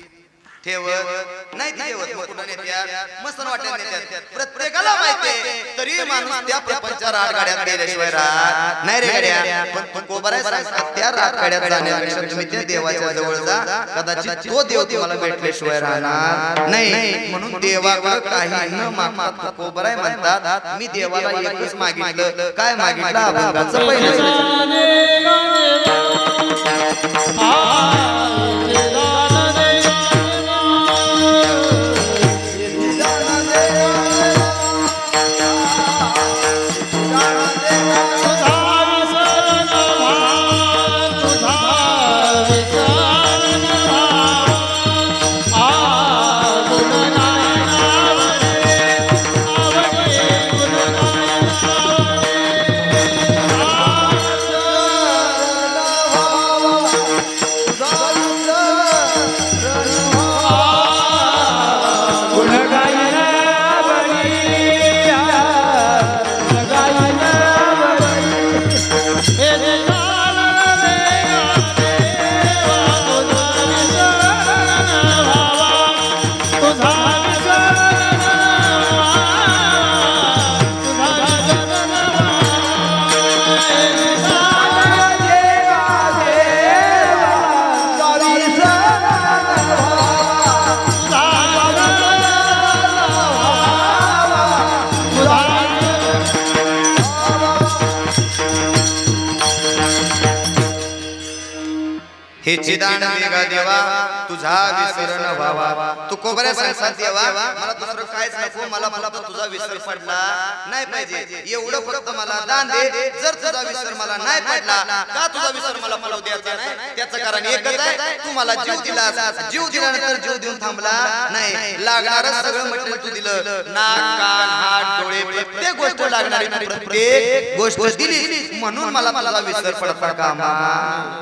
ठेवत नाही ठेवत मग कुठं नेत्यात मसन वाटत नेत्यात प्रत्येकाला माहितीये तरी माणूस त्या प्रपंचा राडगाड्यात गेल्याशिवाय राहत नाही रे गाड्या पण कोबराय सांगतात त्या राडगाड्यात जाण्यापेक्षा तुम्ही त्या देवाच्या जवळ जा कदाचित तो देव तुम्हाला भेटल्याशिवाय राहणार नाही म्हणून देवाकडे काही न मागता कोबराय म्हणतात मी देवाला एकच मागितलं काय मागितलं अभंगाचं पहिलं हे चिदान वेगा देवा तुझा विसर न व्हावा तू कोबऱ्या सांगतात देवा मला दुसरं काहीच नको मला फक्त तुझा विसर पडला नाही पाहिजे एवढं फक्त मला दान दे जर तुझा विसर मला नाही पडला का तुझा विसर मला पडू द्यायचा नाही त्याचं कारण एकच आहे तू मला जीव दिलास जीव दिल्यानंतर जीव देऊन थांबला नाही लागणारं सगळं मटेरियल तू दिलं नाक कान हात डोळे प्रत्येक गोष्ट लागणारी प्रत्येक गोष्ट दिली म्हणून मला तुझा विसर पडता कामा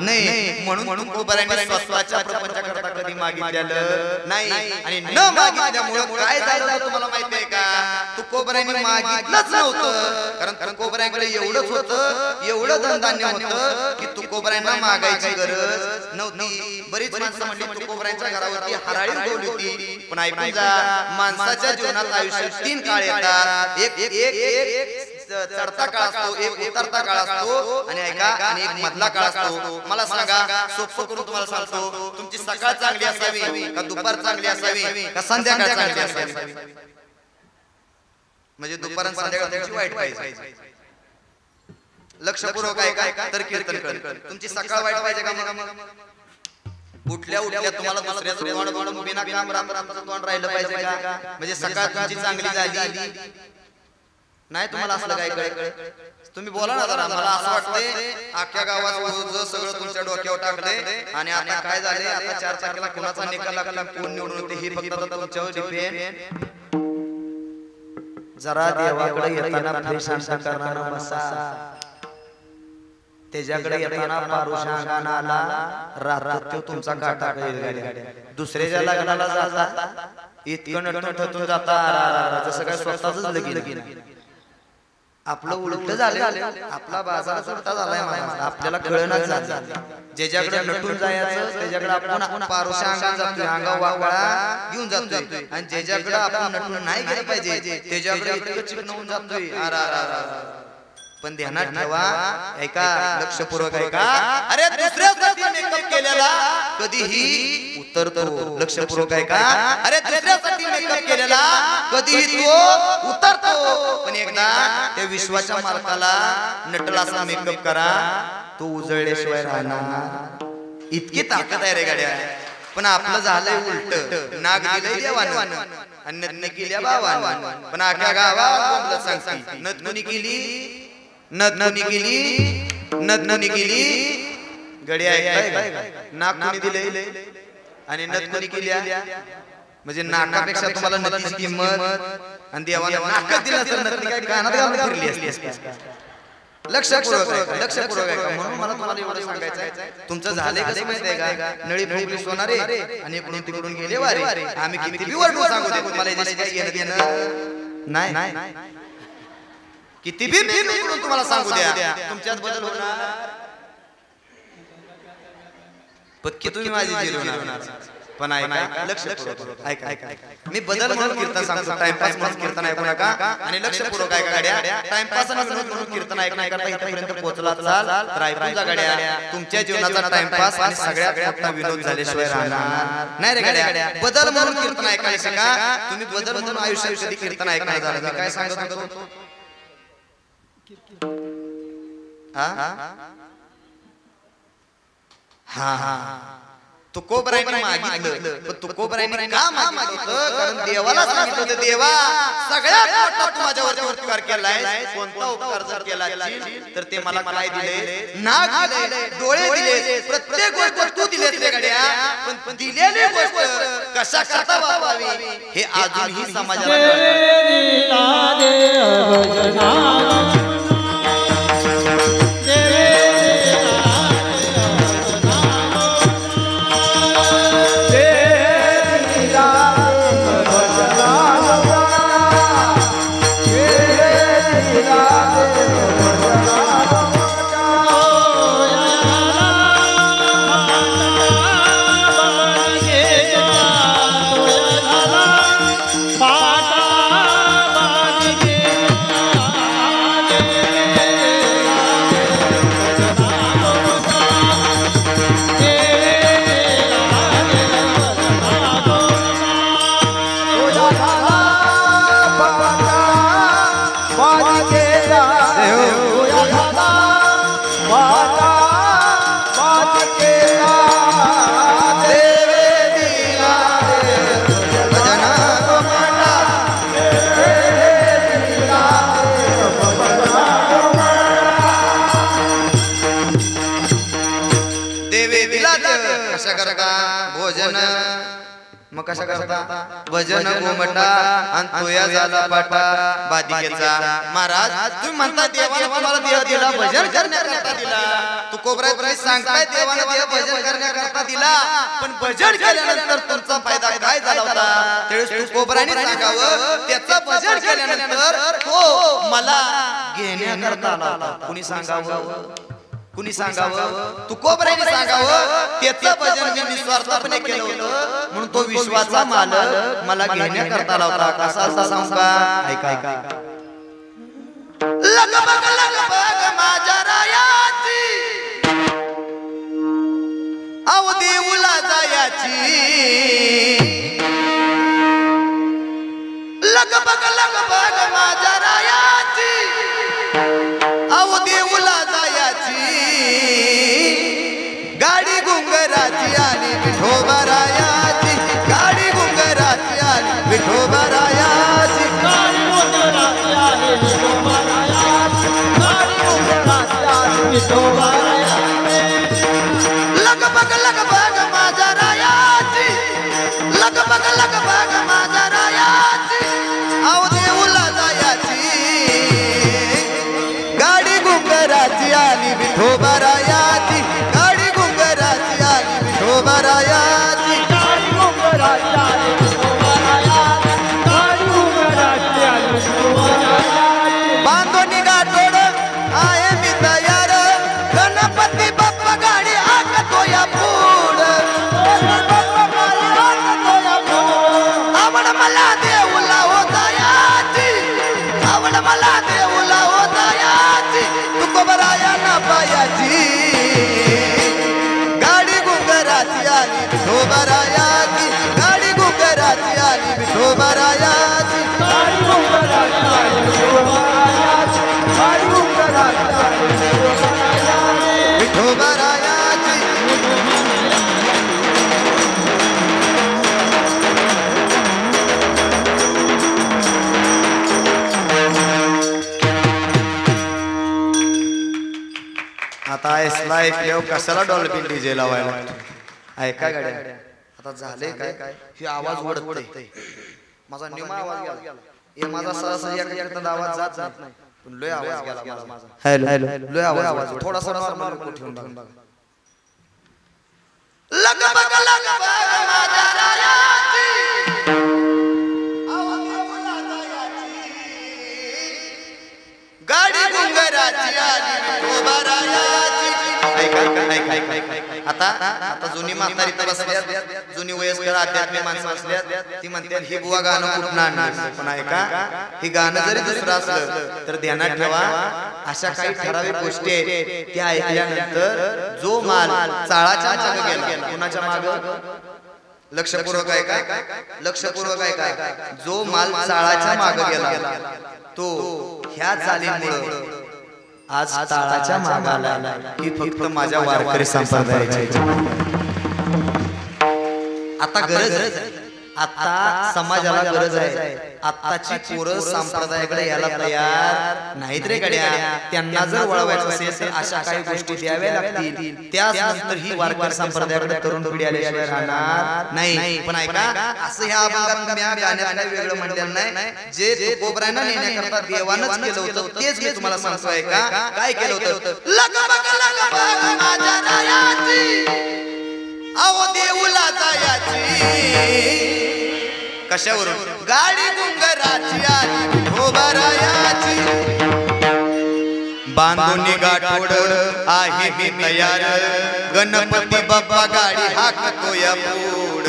नाही म्हणून कोबऱ्याने स्वतःच्या प्रपंचाकरता कधी मागितलेलं नाही आणि न मागितल्यामुळे काय झालं तुम्हाला माहिती आहे का तू कोबऱ्याने मागितलंच नव्हतं कारण कोबऱ्याकडे एवढंच होतं एवढं धनधान्य होतं की तू कोबऱ्यांना मागायची गरज नव्हती बरीच माणसं म्हणली तू कोबऱ्यांच्या घरावरती हराळी ठेवली होती पण ऐकून जा माणसाच्या जीवनात आयुष्यात 3 काळ येतात एक चढता काळ असतो, एक उतरता काळ असतो आणि ऐका आणि एक मधला काळ असतो. मला सांगा, सोपं करून तुम्हाला सांगतो, तुमची सकाळ चांगली असावी का दुपार चांगली असावी का संध्याकाळ चांगली असावी? म्हणजे दुपार आणि संध्याकाळ तुमची वाईट पाहिजे. लक्षपूर्वक ऐका तर कीर्तन कर. तुमची सकाळ वाईट पाहिजे का? मग उठल्या तुम्हाला दुसऱ्याचं तोंड बघून बिना काम रामचं तोंड राहिलं पाहिजे का? म्हणजे सकाळ तुमची चांगली झाली नाही, तुम्हाला असलं काय कळे? तुम्ही बोला ना जरा. मला असं वाटतंय अख्ख्या गावात ओझं सगळं तुमच्या डोक्यावर टाकलंय आणि आता काय झालंय, आता 4 तारखेला कोणाचा निकाल लागला, कोण निवडून येते हे फक्त तुमच्यावर डिपेंड. जरा देवाकडे येताना फ्रेश शांत करणारा बसा, त्याच्याकडे येताना पारुषांगाना आला राहत तो तुमचा काटा गाड्या. दुसऱ्याच्या लग्नाला जाता इतकं नटून ठतून जाता जसं काय स्वतःच लगीन. आपलं उलट झालं, आपला बाजार उलटा झालाय. आपल्याला कळणार झालं, ज्याच्याकडे नटून जायचं त्याच्याकडे आपण पारुषा अंगात जातोय, अंगा वावळा घेऊन जातोय. आणि ज्याच्याकडे आपण नटून नाही गेलं पाहिजे त्याच्याकडे इतकं चिकनवून जातोय. पण ध्यानात ठेवा, ऐका लक्षपूर्वक ऐका. अरे दुसऱ्यासाठी मेकअप केलेला कधीही उतरतो. लक्षपूर्वक ऐका. अरे दुसऱ्यासाठी मेकअप केलेला कधीही तो उतरतो. पण एकदा त्या विश्वाच्या मालकाला नटला असा मेकअप करा, तो उजळल्याशिवाय राहणार. इतकी ताकद आहे रे गाड्या. पण आपलं झालंय उलट. नाग दिलंय देवानं आणि नदनी केल्या बावानं. पण अख्ख्या गावात सांगते नदनी केली, नदनी गेली गडी आहे. नाक कोणी दिले आणि नदनी केल्या. म्हणजे नाकापेक्षा तुम्हाला नदीची किंमत आणि देवाने नाक दिलं तर नदनी काय कानात घालून फिरली असती. लक्षपूर्वक आहे. म्हणून मला तुम्हाला एवढं सांगायचं, तुमचं झालंय कसं माहितीये का? नळी फुगली सोनारे आणि इकडून तिकडून गेले वारे. आम्ही किती बी वरडून सांगू तुम्हाला नाही, किती बी इकडून तुम्हाला सांगू द्या, तुमच्यात बदल होणार. पक्की तुम्ही माझी जिरवणार. पण ऐका लक्षपूर्वक ऐका. मी बदल म्हणून कीर्तन सांगतो, टाइमपास म्हणून कीर्तन ऐकू नका. आणि लक्षपूर्वक ऐका गाड्या. टाइमपास म्हणून कीर्तन ऐकण्याकरता इथपर्यंत पोहोचला तर ऐकून जा गाड्या. तुमच्या जीवनाचा टाइमपास आणि सगळ्यात मोठा विनोद झाल्याशिवाय राहणार नाही रे गाड्या. बदल म्हणून कीर्तन ऐकायचं का? तुम्ही बदल म्हणून आयुष्यात कधी कीर्तन ऐकणार झालं. मी काय सांगत होतो? तुकोबरायने मागितलं, पण तुकोबरायने का मागितलं? कारण देवाला सांगितलं होतं, देवा सगळ्यात मोठा तू माझ्यावरती उपकार केलाय. कोणता उपकार जर केला तर ते मला काय दिले? नाक दिले, डोळे दिले, प्रत्येक गोष्ट तू दिलेस रे गाड्या. पण दिलेली गोष्ट कशा करता वापरावी हे अजूनही समाजाला कशा करता भजन गोमटा आणि तोया झाला पाटा बादिकेचा. महाराज तुम्ही म्हणता देवाने तुम्हाला देव दिला, भजन करण्याकरता दिला. तू कोबरात सांगताय देवाने देव भजन करण्याकरता दिला, पण भजन केल्यानंतर तुमचा फायदा काय झाला होता? त्यावेळेस तू कोबराने सांगावं, त्याचं भजन केल्यानंतर तो मला घेण्याकरता आला होता. कुणी सांगावं? कुणी सांगावं? तू कोबराने सांगावं, त्याचं भजन मी निस्वार्थपणे केलं होतं म्हणून तो विश्वाचा मालक मला घेण्याकरता आला होता. कसा सांगा? ऐका. लगबग माझ्या रायाची अव देऊला जायाची लगबग माझ्या रायाची अव देऊला जायाची गाडी गुंगराची आली विठोबरायाची गाडी गुंगराची आली विठोबरायाची गाडी गुंगराची आली विठोबरायाची गाडी गुंगराची आली विठोबरायाची लगबग माझ्या रायाची लगबग माझ्या रायाची अव देऊला जायाची गाडी गुंगराची आली विठोबरायाची गाडी गुंगराची आली विठोबरायाची गाडी गुंगराची आली विठोबरायाची गाडी गुंगराची आली विठोबरायाची बांधोनी गाठोड आहे मी तयार गणपती बाप्पा गाडी हाकतो या पुढ आवड मला देऊला होतायाची आवड मला देऊला होतायाची तुकोबराया ना पायाची गाडी गुंगराची आली विठोबरायाची गाडी गुंगराची आली विठोबरायाची गाडी गुंगराची आली विठोबरायाची गाडी गुंगराची आली विठोबरायाची विठोबरायाची आता ऐसला ऐकल्यावर कशाला डॉल्फिन डीजे लावायला ऐका गाड्या आता झाले काय हे आवाज ओढतोय माझा निमा आवाज गेला हे माझा सरासरी एका आवाज जात नाही पण लय आवाज गेला माझा हॅलो लय आवाज थोडासा नॉर्मल ठेवून बघा लगबग माझ्या रायाची गाडी गुंगराची आली विठोबरायाची आता जुनी म्हातारी तर बसल्यात जुनी वयस्कर आध्यात्मिक माणसं बसल्यात ती म्हणते हे बुवा गाणं कुठं आणणार पण ऐका हे गाणं जरी दुसरं असलं तर ध्यानात ठेवा अशा काही ठराविक गोष्टी आहेत त्या ऐकल्यानंतर जो माल चाळाच्या मागे गेला कोणाच्या मागे लक्षपूर्वक आहे काय लक्षपूर्वक आहे काय जो माल चाळाच्या मागे गेला तो ह्या चालीमुळे आज ताळाच्या मागाला ही फक्त माझ्या वारकरी संप्रदायाची आता गरज आता समाजाला गरज आहे आताची पोरं संप्रदायाकडे यायला तयार नाहीत रे गड्या त्यांना जर वळवायचं असेल तर अशा काही गोष्टी द्याव्या लागतील त्यानंतर ही वारकरी संप्रदायाकडे तरुण पिढी आल्याशिवाय राहणार नाही पण ऐका असं ह्या अभंगात मी गाण्यात काही वेगळं म्हणलेलं नाही जे तुकोबरायांना नेण्याकरता देवानंच केलं होतं तेच मी तुम्हाला सांगतो ऐका काय केलं होतं लगबग माझ्या रायाची अहो देऊला जायाची कशावरून गाडी गुंगराची आली विठोबरायाची बांधोनी गाठोड आहे मी तयार गणपती बाप्पा गाडी हाकतो या पुढ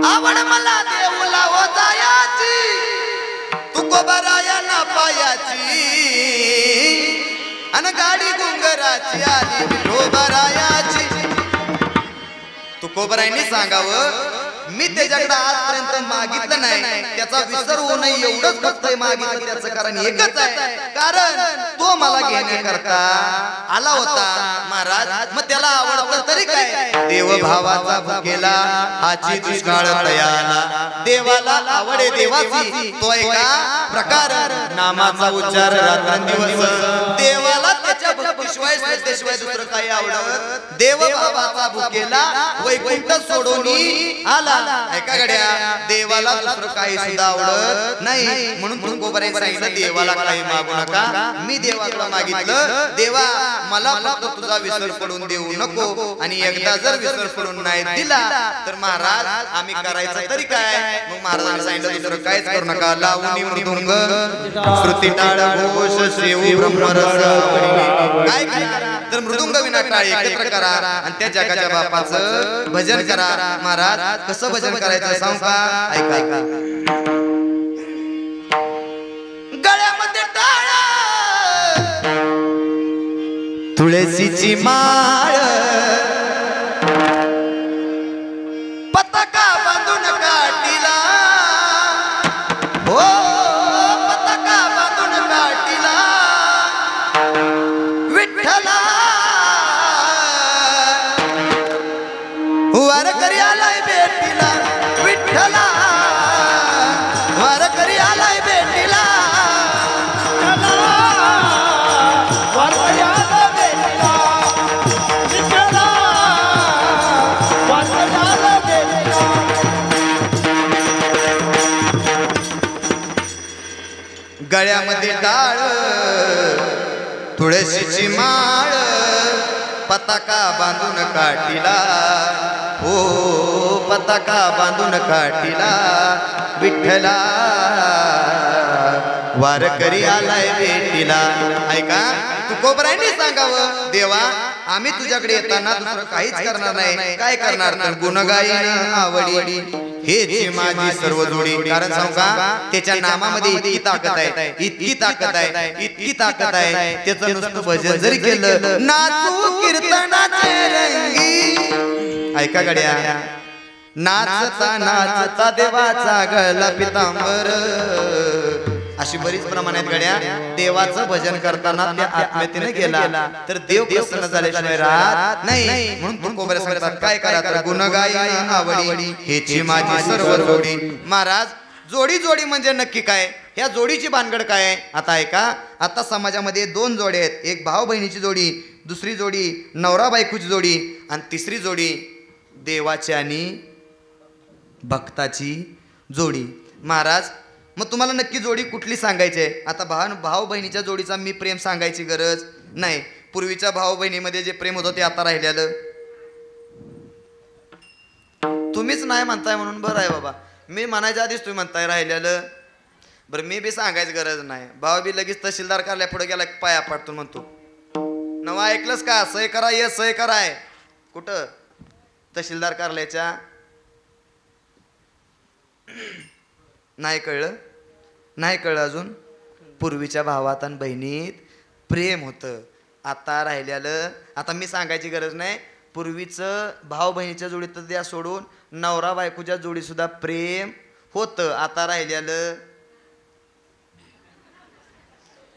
आवड मला देऊला हो जायाची तुकोबराया ना पायाची अन गाडी गुंगराची आली विठोबरायाची तुकोबरायांनी सांगावं मी त्याच्याकडे आजपर्यंत मागितलं नाही त्याचा विसर होऊ नये एवढंच फक्त मागितलं त्याचं कारण एकच आहे कारण तो मला घेण्याकरता आला होता महाराज मग त्याला आवडतं तरी काय देव भावाचा भुकेला हाची दुष्काळ तयाला देवाला आवडे देवाची तो एका प्रकार नामाचा उच्चार रात्रंदिवस देवाला त्याच्या भक्तीशिवाय श्रद्धेशिवाय दुसरं काही आवडत देव भावाचा भुकेला वैकुंठ सोडून आला ऐका गड्या देवाला दुसरं काही सुद्धा आवडत नाही म्हणून तुकोबरायांनी सांगितलं देवाला काही मागू नका मी देवाला मागितलं देवा मला फक्त तुझा विसर पडून देऊ नको आणि एकदा जर विसर पडून नाही दिला तर महाराज आम्ही करायचं तरी काय मग महाराजांनी सांगितलं दुसरं काहीच करू नका लावणी मृदुंग श्रुती टाळ घोष श्रेव ब्रह्मरस काय करा तर मृदुंग विना टाळी एकत्र करा आणि त्या जगाच्या बापाचं भजन करा महाराज कसं भजन करायचं सांगू का ऐका गळ्यामध्ये टाळा तुळशीची माळ पताका बांधून काठीला हो पताका बांधून काठीला विठ्ठला वारकरी आलाय भेटीला विठ्ठला वारकरी आलाय भेटीला गळ्यामध्ये टाळ तुळशीची माळ पताका बांधून काठीला हो पताका बांधून काठीला विठ्ठला वारकरी आलाय भेटीला. ऐका तुकोबरायांनी सांगावं देवा आम्ही तुझ्याकडे येताना दुसरं काहीच करणार नाही. काय करणार तर गुणगायन आवडी हेची माझी सर्व जोडी. कारण सांगू का त्याच्या नामामध्ये इतकी ताकद आहे इतकी ताकद आहे इतकी ताकद आहे त्याचं नुसतं भजन जरी केलं नाचू कीर्तनाचे रंगी. ऐका गड्या नाचता नाचता देवाचा गळा पितांबर अशी बरीच प्रमाणात गड्या देवाचं भजन करताना त्या आत्मेतीने गेला तर देव प्रसन्न झाल्याशिवाय राहत नाही. म्हणून तुकोबरे सांगतात काय करा तर गुणगायन आवडी हेची माझी सर्व जोडी. महाराज जोडी जोडी म्हणजे नक्की काय ह्या जोडीची भानगड काय आहे आता ऐका. आता समाजामध्ये दोन जोड्या आहेत. एक भाऊ बहिणीची जोडी दुसरी जोडी नवरा बायकोची जोडी आणि तिसरी जोडी देवाची आणि भक्ताची जोडी. महाराज मग तुम्हाला नक्की जोडी कुठली सांगायची आहे. आता भाऊ बहिणीच्या जोडीचा मी प्रेम सांगायची गरज नाही. पूर्वीच्या भाऊ बहिणीमध्ये जे प्रेम होतं ते आता राहिलेलं तुम्हीच नाही म्हणताय म्हणून बरं आहे बाबा. मी म्हणायच्या आधीच तुम्ही म्हणताय राहिलेलं बरं. मी बी सांगायची गरज नाही. भाऊ बी लगेच तहसीलदार कार्यालय पुढे गेला पाया पाडतो म्हणतो नवा ऐकलंच का सही करा ये सही कराय कुठं तहसीलदार कार्यालयाच्या नाही कळलं नाही कळलं अजून. पूर्वीच्या भावात आणि बहिणीत प्रेम होतं आता राहिलेलं. आता मी सांगायची गरज नाही. पूर्वीचं भाऊ बहिणीच्या जोडीत तर द्या सोडून नवरा बायकोच्या जोडीत सुद्धा प्रेम होतं आता राहिलेलं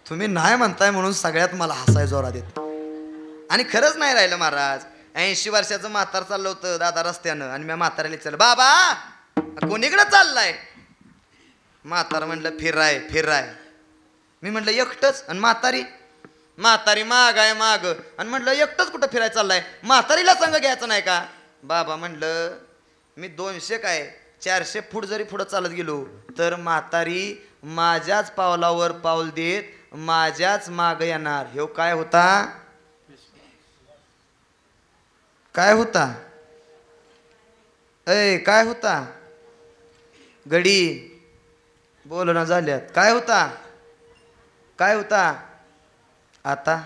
तुम्ही नाही म्हणताय म्हणून सगळ्यात मला हसाय जोरात येत. आणि खरंच नाही राहिलं महाराज. 80 वर्षाचं म्हातार चाललं होतं दादा रस्त्यानं आणि मी म्हाताऱ्याला विचारलं बाबा कोणीकडे चाललाय. म्हातारा म्हटलं फिराय फिराय. मी म्हटलं एकटंच. आणि म्हातारी माग आहे माग. आणि म्हटलं एकटंच कुठं फिरायला चाललाय म्हातारीला संग घ्यायचं नाही का. बाबा म्हटलं मी 200 काय 400 फूट जरी पुढं चालत गेलो तर म्हातारी माझ्याच पावलावर पाऊल देत माझ्याच माग येणार. ह्यो काय होता काय होता ऐ काय होता गडी बोलणं झाल्यात. काय होता काय होता आता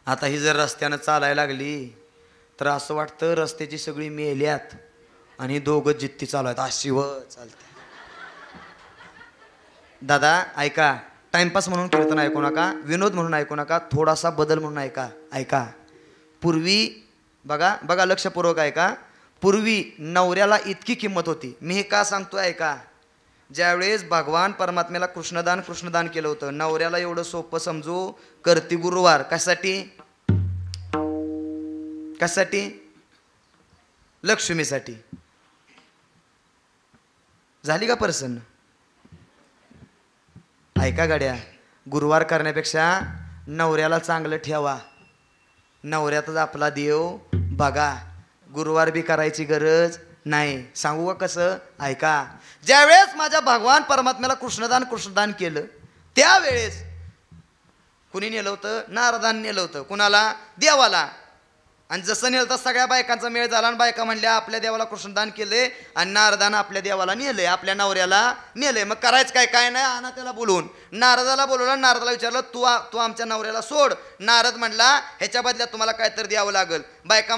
आता ही जर रस्त्यानं चालायला लागली तर असं वाटतं रस्त्याची सगळी मेल्यात आणि दोघं जित्ती चालू आहेत अशी व चालते. दादा ऐका टाइमपास म्हणून कीर्तन ऐकू नका विनोद म्हणून ऐकू नका थोडासा बदल म्हणून ऐका. ऐका पूर्वी बघा बघा लक्षपूर्वक ऐका. पूर्वी नवऱ्याला इतकी किंमत होती. मी हे का सांगतोय ऐका. ज्यावेळेस भगवान परमात्म्याला कृष्णदान केलं होतं नवऱ्याला एवढं सोपं समजू करती गुरुवार कशासाठी कशासाठी लक्ष्मीसाठी. झाली का प्रसन्न. ऐका गाड्या गुरुवार करण्यापेक्षा नवऱ्याला चांगलं ठेवा. नवऱ्यातच आपला देव बघा. गुरुवार बी करायची गरज नाही. सांगू का कसं ऐका. ज्यावेळेस माझ्या भगवान परमात्म्याला कृष्णदान केलं त्यावेळेस कुणी नेलं होतं नारदान नेलं होतं. कुणाला देवाला. आणि जसं नेलं तर सगळ्या बायकांचा मेळ झाला आणि बायका म्हणल्या आपल्या देवाला कृष्णदान केलंय आणि नारदानं आपल्या देवाला नेलंय आपल्या नवऱ्याला नेलंय मग करायचं काय काय नाही. आणा त्याला बोलवून नारदाला बोलवलं. नारदाला विचारलं तू आमच्या नवऱ्याला सोड. नारद म्हणला ह्याच्या बदल्यात तुम्हाला काहीतरी द्यावं लागल. बायका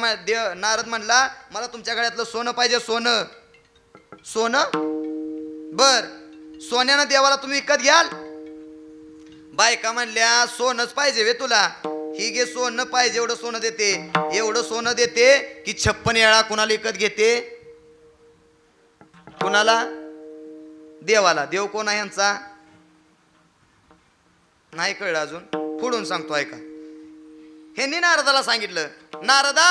नारद म्हणला मला तुमच्या गळ्यातलं सोनं पाहिजे. सोनं सोनं बर सोन्यानं देवाला तुम्ही विकत घ्याल. बायका म्हणल्या सोनच पाहिजे वे तुला, ही घे सोनं, पाहिजे एवढं सोनं देते, एवढं सोनं देते की 56 वेळा कुणाला विकत घेते, कुणाला, देवाला. देव कोण आहे यांचा नाही कळलं अजून, पुढून सांगतो ऐका. ह्यांनी नारदाला सांगितलं, नारदा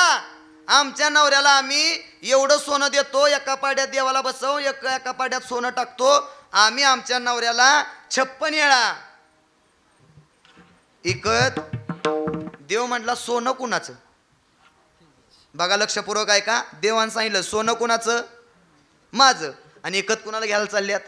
आमच्या नवऱ्याला आम्ही एवढं सोनं देतो, एका पाड्यात देवाला बसव, एका पाड्यात सोनं टाकतो, आम्ही आमच्या नवऱ्याला 56 वेळा इकत. देव म्हटला सोनं कुणाचं, बघा लक्षपूर्वक ऐका. देवानं सांगितलं सोनं कुणाचं, माझं, आणि इकत कुणाला घ्यायला चालल्यात,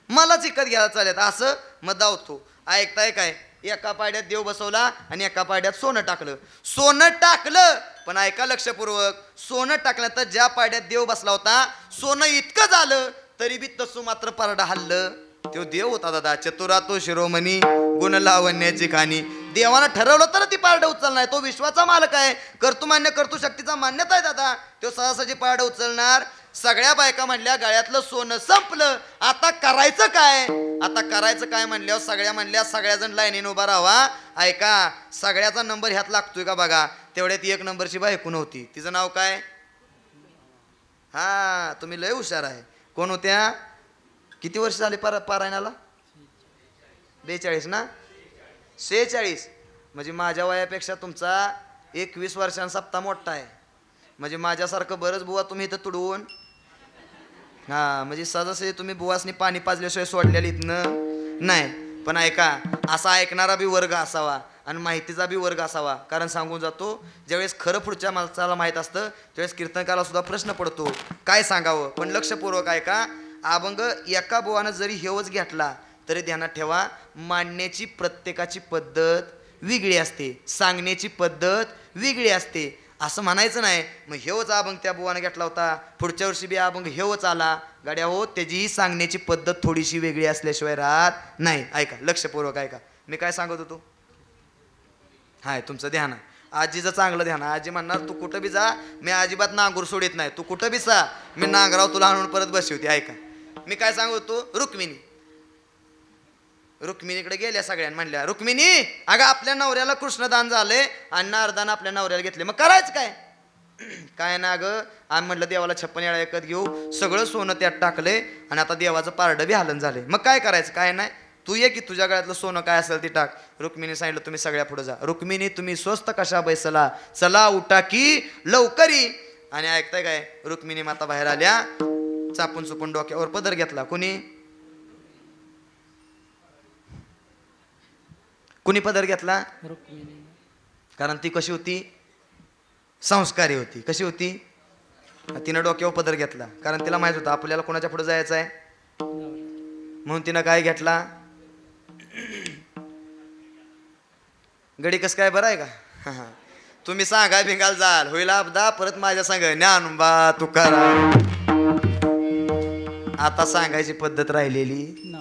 मलाच इकत घ्यायला चालल्यात. असं मग दावतो. ऐकताय काय, एका पाड्यात देव बसवला आणि एका पाड्यात सोनं टाकलं. सोनं टाकलं पण ऐका लक्षपूर्वक, सोनं टाकलं तर ज्या पाड्यात देव बसला होता सोनं इतकं झालं तरी बी तसं मात्र पारडा हल्लं. तो देव होता दादा, चतुरातो शिरोमणी गुण लावण्याची खाणी. देवानं ठरवलं तर ती पारडं उचलणार, तो विश्वाचा मालक आहे, कर्तुमान्य कर्तृशक्तीचा मान्यता आहे दादा, तो सहसाची पारडं उचलणार. सगळ्या बायका म्हणल्या गळ्यातलं सोनं संपलं, आता करायचं काय, आता करायचं काय म्हणल्यावर सगळ्या म्हणल्या सगळ्याजण लाईनीने उभा राहावा. ऐका, सगळ्याचा नंबर ह्यात लागतोय का बघा. तेवढ्यात 1 नंबरची बायको नव्हती, तिचं नाव काय, हा तुम्ही लय हुशार आहे, कोण होत्या, किती वर्ष झाले पारायणाला, 42 ना, 46, म्हणजे माझ्या वयापेक्षा तुमचा 21 वर्षांचा सप्ताह मोठा आहे. म्हणजे माझ्यासारखं बरंच बुवा तुम्ही इथं तुडवून, हा म्हणजे सहजसे तुम्ही बुवासनी पाणी पाजल्याशिवाय सोडलेलं इथनं नाही. पण ऐका, असा ऐकणारा बी वर्ग असावा आणि माहितीचा बी वर्ग असावा. कारण सांगून जातो, ज्यावेळेस खरं पुढच्या माणसाला माहीत असतं त्यावेळेस कीर्तनकाराला सुद्धा प्रश्न पडतो काय सांगावं. पण लक्षपूर्वक ऐका, अभंग एका बुवानं जरी हेवच घेतला तरी ध्यानात ठेवा, मांडण्याची प्रत्येकाची पद्धत वेगळी असते, सांगण्याची पद्धत वेगळी असते. असं म्हणायचं नाही मग हेवच अभंग त्या बुवानं घेतला होता, पुढच्या वर्षी बी अभंग हेवच आला, गाड्या हो, त्याचीही सांगण्याची पद्धत थोडीशी वेगळी असल्याशिवाय राहत नाही. ऐका लक्षपूर्वक ऐका, मी काय सांगत होतो, हाय तुमचं ध्यान आहे, आजीचं चांगलं ध्यान. आजी म्हणणार तू कुठं बी जा, मी अजिबात नांगूर सोडित नाही, तू कुठं बी जा, मी नांगराव तुला आणून परत बसवते. ऐका मी काय सांगत होतो, रुक्मिणीकडे गेल्या सगळ्यांना, म्हणल्या रुक्मिणी अगं आपल्या नवऱ्याला कृष्णदान झालंय आणि नारदान आपल्या नवऱ्याला घेतले, मग करायचं काय. काय ना अगं, आम्ही म्हटलं देवाला 56 वेळा एकत घेऊ, सगळं सोनं त्यात टाकलंय आणि आता देवाचं पारडं बी हालन झालंय, मग काय करायचं. काय नाही, तू ये की तुझ्या गळ्यातलं सोनं काय असेल ते टाक. रुक्मिणी सांगितलं तुम्ही सगळ्या पुढे जा. रुक्मिणी तुम्ही स्वस्त कशा बैसला, चला उठा की लवकरी. आणि ऐकताय काय, रुक्मिणी माता बाहेर आल्या, चापून चुपून डोक्यावर पदर घेतला. कुणी पदर घेतला, कारण ती कशी होती, संस्कारी होती. कशी होती, तिनं डोक्यावर पदर घेतला कारण तिला माहित होतं आपल्याला कोणाच्या पुढे जायचं आहे, म्हणून तिनं काय घेतला, गडी कस काय बरं आहे का. तुम्ही सांगा भिंगाल जाल होईल अपदा, परत माझ्या सांग ज्ञानोबा तुकाराम. आता सांगायची पद्धत राहिलेली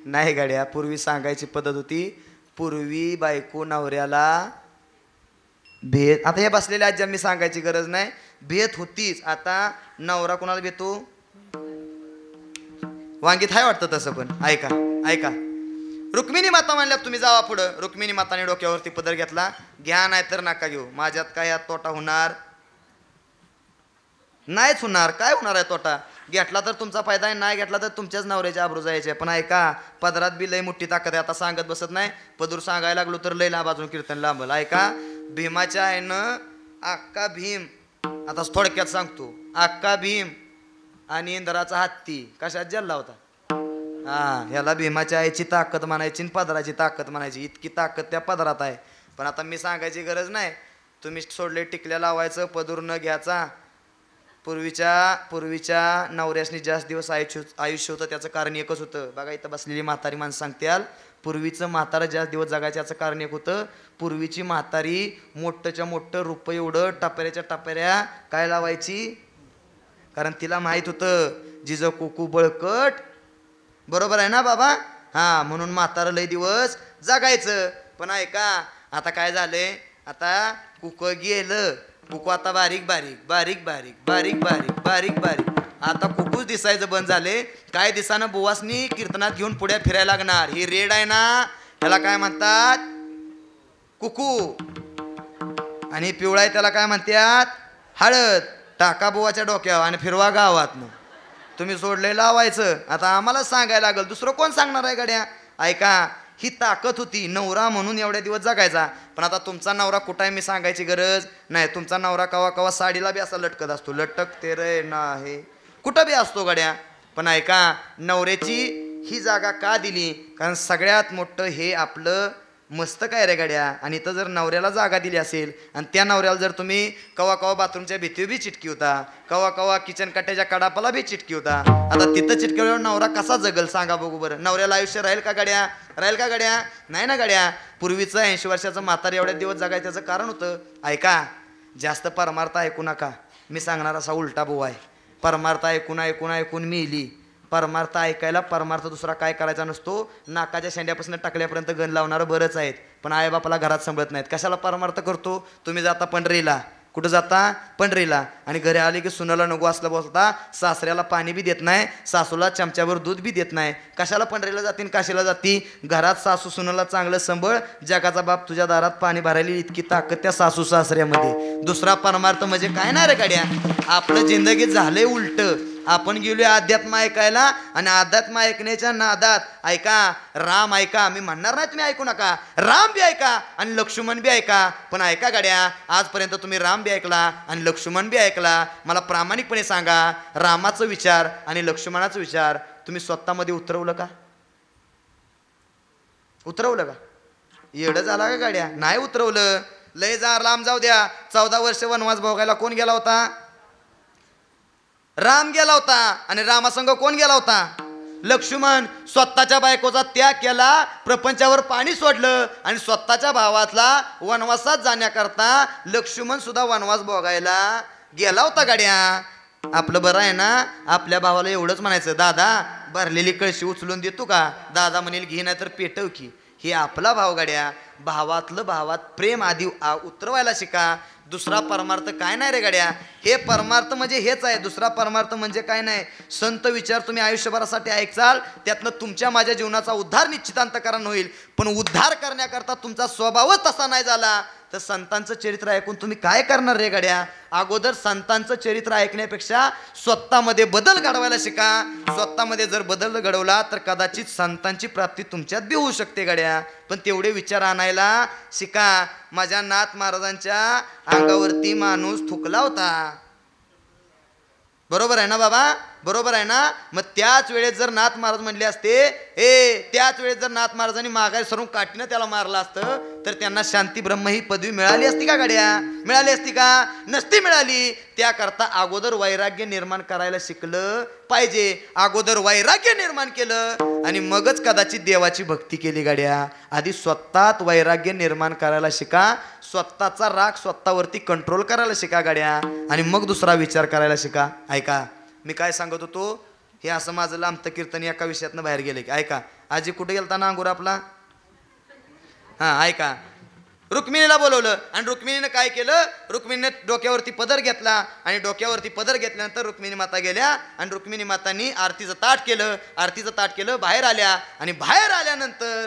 नाही गाड्या, पूर्वी सांगायची पद्धत होती. पूर्वी बायको नवऱ्याला भेट, आता हे बसलेल्या आजी मी सांगायची गरज नाही, भेट होतीच. आता नवरा कोणाला भेटतो, वांगीत हाय वाटतं तसं. पण ऐका ऐका, रुक्मिणी माता म्हणल्या तुम्ही जावा पुढं. रुक्मिणी माताने डोक्यावरती पदर घेतला, घ्या नाही तर नका घेऊ, माझ्यात काय यात तोटा होणार नाहीच होणार. काय होणार आहे तोटा, घेतला तर तुमचा फायदा आहे, नाही घेतला तर तुमच्याच नवऱ्याचे आबरू जायचे. पण ऐका, पदरात बी लय मोठी ताकद आहे. आता सांगत बसत नाही, पदूर सांगायला लागलो तर लय लांब अजून कीर्तन लांबल. ऐका, भीमाच्या आहे ना अक्का भीम, आता थोडक्यात सांगतो, अक्का भीम आणि इंद्राचा हत्ती कशात जल्ला होता. हा, ह्याला भीमाच्या आईची ताकद म्हणायची, पदराची ताकद म्हणायची, इतकी ताकद त्या पदरात आहे. पण आता मी सांगायची गरज नाही, तुम्ही सोडले टिकल्या लावायचं, पदूर न घ्यायचा. पूर्वीच्या नवऱ्यासनी जास्त दिवस आयुष्य होतं, त्याचं कारण एकच होतं. बघा इथं बसलेली म्हातारी माणसं सांगत्याल, पूर्वीचं म्हातारं जास्त दिवस जगायचं याचं कारण एक होतं. पूर्वीची म्हातारी मोठ्याच्या मोठं रुपये एवढं टपाऱ्याच्या टपाऱ्या काय लावायची, कारण तिला माहीत होतं जिजं कुकू बळकट, बरोबर आहे ना बाबा. हां, म्हणून म्हातारं लय दिवस जगायचं. पण ऐका, आता काय झालंय, आता कुक गेलं, कुकू आता बारीक बारीक बारीक बारीक बारीक बारीक बारीक बारीक, आता कुकूच दिसायचं बंद झाले. काय दिसानं बुवासनी कीर्तनात घेऊन पुढे फिरायला लागणार. ही रेड आहे ना, त्याला काय म्हणतात? कुकू. आणि पिवळा आहे त्याला काय म्हणतात? हळद. टाका बुवाच्या डोक्यावर आणि फिरवा गावातनं. तुम्ही सोडले लावायचं. आता आम्हाला सांगायला लागल, दुसरं कोण सांगणार आहे गड्या? ऐका, ही ताकद होती, नवरा म्हणून एवढ्या दिवस जगायचा. पण आता तुमचा नवरा कुठं आहे मी सांगायची गरज नाही. तुमचा नवरा कवा कवा साडीला बी असा लटकत असतो. लटकते रे ना हे कुठं बी असतो गड्या. पण ऐका, नवऱ्याची ही जागा का दिली? कारण सगळ्यात मोठं हे आपलं मस्तक आहे रे गड्या. आणि इथं जर नवऱ्याला जागा दिली असेल आणि त्या नवऱ्याला जर तुम्ही कवा कवा बाथरूमच्या भीतीवर बी चिटकी होता, कवा कवा किचन कट्ट्याच्या कडापाला बी चिटकी होता, आता तिथं चिटकल्यावर नवरा कसा जगल सांगा बघू बरं? नवऱ्याला आयुष्य राहील का गड्या? राहील का गड्या? नाही ना गड्या. पूर्वीचं 80 वर्षाचं म्हातार एवढ्या दिवस जगायचं त्याचं कारण होतं. ऐका, जास्त परमार्थ ऐकू नका. मी सांगणार असा उलटा बुवा आहे. परमार्थ ऐकून ऐकून ऐकून मिली. परमार्थ ऐकायला परमार्थ दुसरा काय करायचा नसतो. नाकाच्या शेंड्यापासून टाकल्यापर्यंत गण लावणारं बरंच आहेत, पण आईबापाला घरात सांभाळत नाहीत. कशाला परमार्थ करतो? तुम्ही जाता पंढरीला. कुठं जाता? पंढरीला. आणि घरी आले की सुनाला नको असलं बोलता, सासऱ्याला पाणी बी देत नाही, सासूला चमच्यावर दूध बी देत नाही. कशाला पंढरीला जातीन, काशीला जाती? घरात सासू सुनाला चांगलं संभळ. जगाचा बाप तुझ्या दारात पाणी भरायली इतकी ताकद त्या सासू सासऱ्यामध्ये. दुसरा परमार्थ म्हणजे काय नाही रे गाड्या. आपलं जिंदगीत झालंय उलट. आपण गेलोय अध्यात्म ऐकायला आणि अध्यात्म ऐकण्याच्या नादात ऐका, राम ऐका, मी म्हणणार नाही तुम्ही ऐकू नका. राम बी ऐका आणि लक्ष्मण बी ऐका. पण ऐका गाड्या, आजपर्यंत तुम्ही राम बी ऐकला आणि लक्ष्मण बी ऐकला. मला प्रामाणिकपणे सांगा, रामाचं विचार आणि लक्ष्मणाचं विचार तुम्ही स्वतःमध्ये उतरवलं का? उतरवलं का? येडं झाला का गाड्या? नाही उतरवलं. लय जा लांब जाऊ द्या. 14 वर्ष वनवास भोगायला कोण गेला होता? राम गेला होता. आणि रामासंग कोण गेला होता? लक्ष्मण. स्वतःच्या बायकोचा त्याग केला, प्रपंचावर पाणी सोडलं आणि स्वतःच्या भावातला वनवासात जाण्याकरता लक्ष्मण सुद्धा वनवास भोगायला गेला होता गाड्या. आपलं बरं आहे ना. आपल्या भावाला एवढंच म्हणायचं, दादा भरलेली कळशी उचलून देतो का? दादा म्हणेल घे नाही तर पेटव की. हे आपला भाव गाड्या. भावातलं भावात प्रेम आधी उतरवायला शिका. दुसरा परमार्थ काय नाही रे गाड्या. हे परमार्थ म्हणजे हेच आहे. दुसरा परमार्थ म्हणजे काय नाही. संत विचार तुम्ही आयुष्यभरासाठी ऐकचाल, त्यातनं तुमच्या माझ्या जीवनाचा उद्धार निश्चितांतकरण होईल. पण उद्धार करण्याकरता तुमचा स्वभावच तसा नाही झाला तर संतांचं चरित्र ऐकून तुम्ही काय करणार रे गाड्या. अगोदर संतांचं चरित्र ऐकण्यापेक्षा स्वतःमध्ये बदल घडवायला शिका. स्वतःमध्ये जर बदल घडवला तर कदाचित संतांची प्राप्ती तुमच्यात बी होऊ शकते गाड्या. पण तेवढे विचार आणायला शिका. माझ्या नाथ महाराजांच्या अंगावरती माणूस थुकला होता. बरोबर आहे ना बाबा? बरोबर आहे ना? मग त्याच वेळेस जर नाथ महाराज म्हणले असते, त्याच वेळेस जर नाथ महाराजांनी माघारी सरून काठीनं त्याला मारलं असतं तर त्यांना शांती ब्रह्म ही पदवी मिळाली असती का गाड्या? मिळाली असती का? नसती मिळाली. त्याकरता अगोदर वैराग्य निर्माण करायला शिकलं पाहिजे. अगोदर वैराग्य निर्माण केलं आणि मगच कदाचित देवाची भक्ती केली गाड्या. आधी स्वतःत वैराग्य निर्माण करायला शिका. स्वतःचा राग स्वतःवरती कंट्रोल करायला शिका गाड्या. आणि मग दुसरा विचार करायला शिका. ऐका, मी काय सांगत होतो, हे असं माझं लांबतं कीर्तन एका विषयातनं बाहेर गेले की. ऐका, आजी कुठे गेलता ना अंगूर आपला? हां, ऐका, रुक्मिणीला बोलवलं आणि रुक्मिणीनं काय केलं? रुक्मिणीने डोक्यावरती पदर घेतला आणि डोक्यावरती पदर घेतल्यानंतर रुक्मिणी माता गेल्या आणि रुक्मिणी मातांनी आरतीचं ताट केलं. बाहेर आल्या आणि बाहेर आल्यानंतर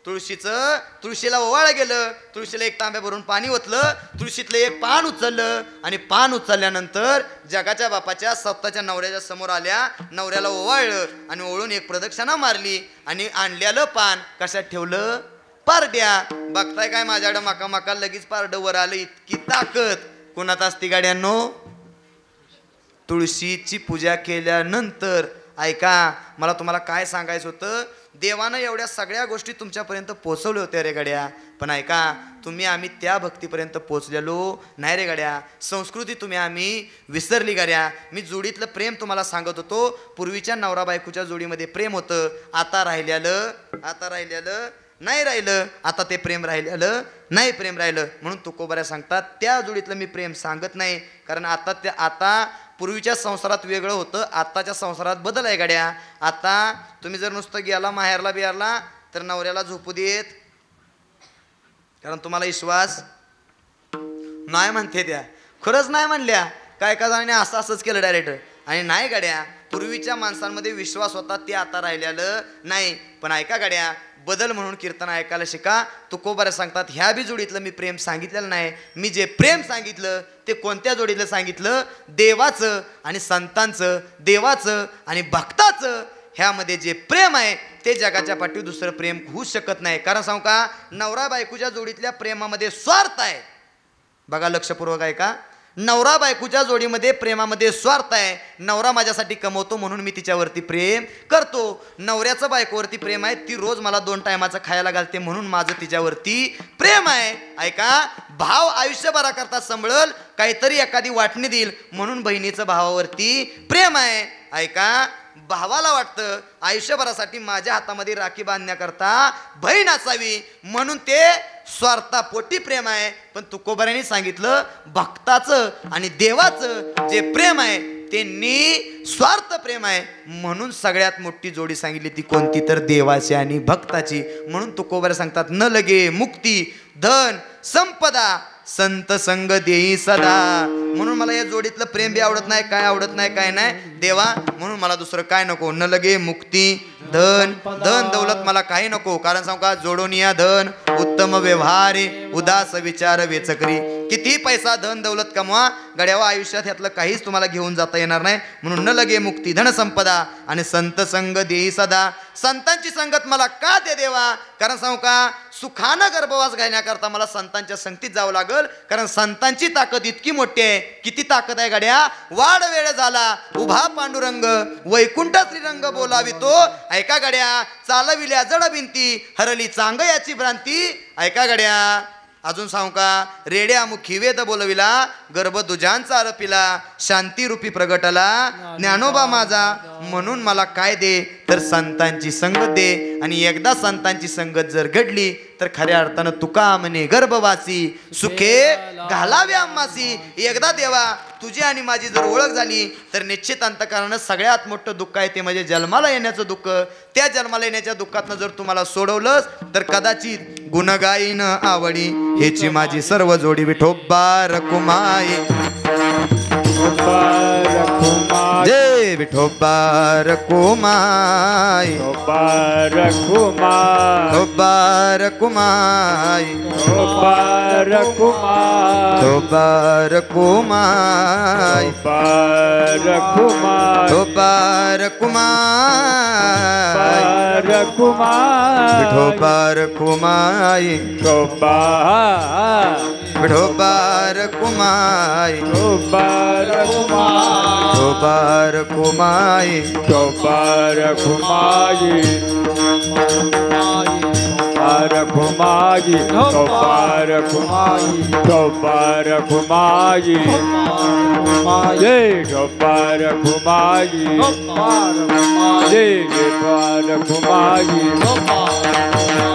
तुळशीला ओवाळं गेलं. तुळशीला एक तांब्या भरून पाणी ओतलं. तुळशीतलं एक पान उचललं आणि पान उचलल्यानंतर जगाच्या बापाच्या स्वतःच्या नवऱ्याच्या समोर आल्या. नवऱ्याला ओवाळलं आणि ओळून एक प्रदक्षिणा मारली आणि आणल्यालं पान कशात ठेवलं? पारड्या. बघताय काय माझ्याकडं माका लगेच पारडं वर आलं. इतकी ताकद कोणात असती गाड्यांनो? तुळशीची पूजा केल्यानंतर. ऐका, मला तुम्हाला काय सांगायचं होतं, देवानं एवढ्या सगळ्या गोष्टी तुमच्यापर्यंत पोचवल्या होत्या रे गड्या. पण ऐका, आम्ही त्या भक्तीपर्यंत पोचलेलो नाही रे गड्या. संस्कृती आम्ही विसरली गड्या. मी जोडीतलं प्रेम तुम्हाला सांगत होतो. पूर्वीच्या नवरा बायकोच्या जोडीमध्ये प्रेम होतं. आता राहिलेलं नाही राहिलं. आता ते प्रेम राहिलेलं नाही म्हणून तुकोबऱ्या सांगतात त्या जोडीतलं मी प्रेम सांगत नाही. कारण आता पूर्वीच्या संसारात वेगळं होतं, आत्ताच्या संसारात बदल आहे गाड्या. आता तुम्ही जर नुसतं गेला माहेरला बिहारला तर नवऱ्याला झोपू देत, कारण तुम्हाला विश्वास नाही म्हणते त्या. खरंच नाही म्हणल्या. काय जणांनी असंच केलं डायरेक्ट. आणि नाही गड्या, पूर्वीच्या माणसांमध्ये विश्वास होता ते आता राहिलेलं नाही. पण ऐका गड्या, बदल म्हणून कीर्तन ऐकायला शिका. तुकोबारे सांगतात ह्या बी जोडीतलं मी प्रेम सांगितलेलं नाही. मी जे प्रेम सांगितलं ते कोणत्या जोडीतलं सांगितलं? देवाचं आणि संतांचं, देवाचं आणि भक्ताचं. ह्यामध्ये जे प्रेम आहे ते जगाच्या पाठीवर दुसरं प्रेम होऊ शकत नाही. कारण सांगू का, नवरा बायकोच्या जोडीतल्या प्रेमामध्ये स्वार्थ आहे. बघा लक्षपूर्वक आहे का, नवरा बायकोच्या जोडीमध्ये प्रेमामध्ये स्वार्थ आहे. नवरा माझ्यासाठी कमवतो म्हणून मी तिच्यावरती प्रेम करतो. नवऱ्याचं बायकोवरती प्रेम आहे, ती रोज मला 2 टायमाचं खायला घालते म्हणून माझं तिच्यावरती प्रेम आहे. ऐका, भाव आयुष्यभराकरता सांभाळल, काहीतरी एखादी वाटणी देईल म्हणून बहिणीचं भावावरती प्रेम आहे. ऐका, भावाला वाटतं आयुष्यभरासाठी माझ्या हातामध्ये राखी बांधण्याकरता बहीण असावी म्हणून ते स्वार्थापोटी प्रेम आहे. पण तुकोबाऱ्यांनी सांगितलं भक्ताचं आणि देवाचं जे प्रेम आहे ते निस्वार्थ प्रेम आहे. म्हणून सगळ्यात मोठी जोडी सांगितली ती कोणती तर देवाची आणि भक्ताची. म्हणून तुकोबारे सांगतात न लगे मुक्ती धन संपदा संत संग देई सदा. म्हणून मला या जोडीतलं प्रेम बी आवडत नाही, काय आवडत नाही, काय नाही देवा, म्हणून मला दुसरं काय नको. न लगे मुक्ती धन दौलत मला काही नको. कारण सांगू का, जोडोनिया धन उत्तम व्यवहारे उदास विचार वेचकरी. किती पैसा धन दौलत कमवा गड्यावा, आयुष्यात ह्यातलं काहीच तुम्हाला घेऊन जाता येणार नाही. म्हणून न लगे मुक्ती धन संपदा आणि संत संग देई सदा. संतांची संगत मला का दे देवा? कारण सांगू का, सुखानं गर्भवास घालण्याकरता मला संतांच्या संगतीत जावं लागल. कारण संतांची ताकद इतकी मोठी आहे. किती ताकद आहे गड्या? वाढ वेळ झाला उभा पांडुरंग वैकुंठ श्रीरंग बोलावितो. ऐका गड्या, चालविल्या जड भिंती हरली चांग याची भ्रांती. ऐका गड्या, अजून सांगू का, रेड्या मुखी वेद बोलविला गर्भ दुजांचा आरपिला शांती रूपी प्रगटला ज्ञानोबा माझा. म्हणून मला काय दे तर संतांची संगत दे. आणि एकदा संतांची संगत जर घडली तर खऱ्या अर्थानं तुका म्हणे गर्भवासी सुखे घालावे आम्हासी. एकदा देवा तुझी आणि माझी जर ओळख झाली तर निश्चित अंतःकरणानं सगळ्यात मोठं दुःख आहे ते म्हणजे जन्माला येण्याचं दुःख. त्या जन्माला येण्याच्या दुःखातनं जर तुम्हाला सोडवलंच तर कदाचित गुणगायीन आवडी हेची माझी सर्व जोडी विठोबा रखुमाई. जय विठोबा रखुमाई. विठोबा रखुमाई. विठोबा रखुमाई. विठोबा रखुमाई. विठोबा रखुमाई.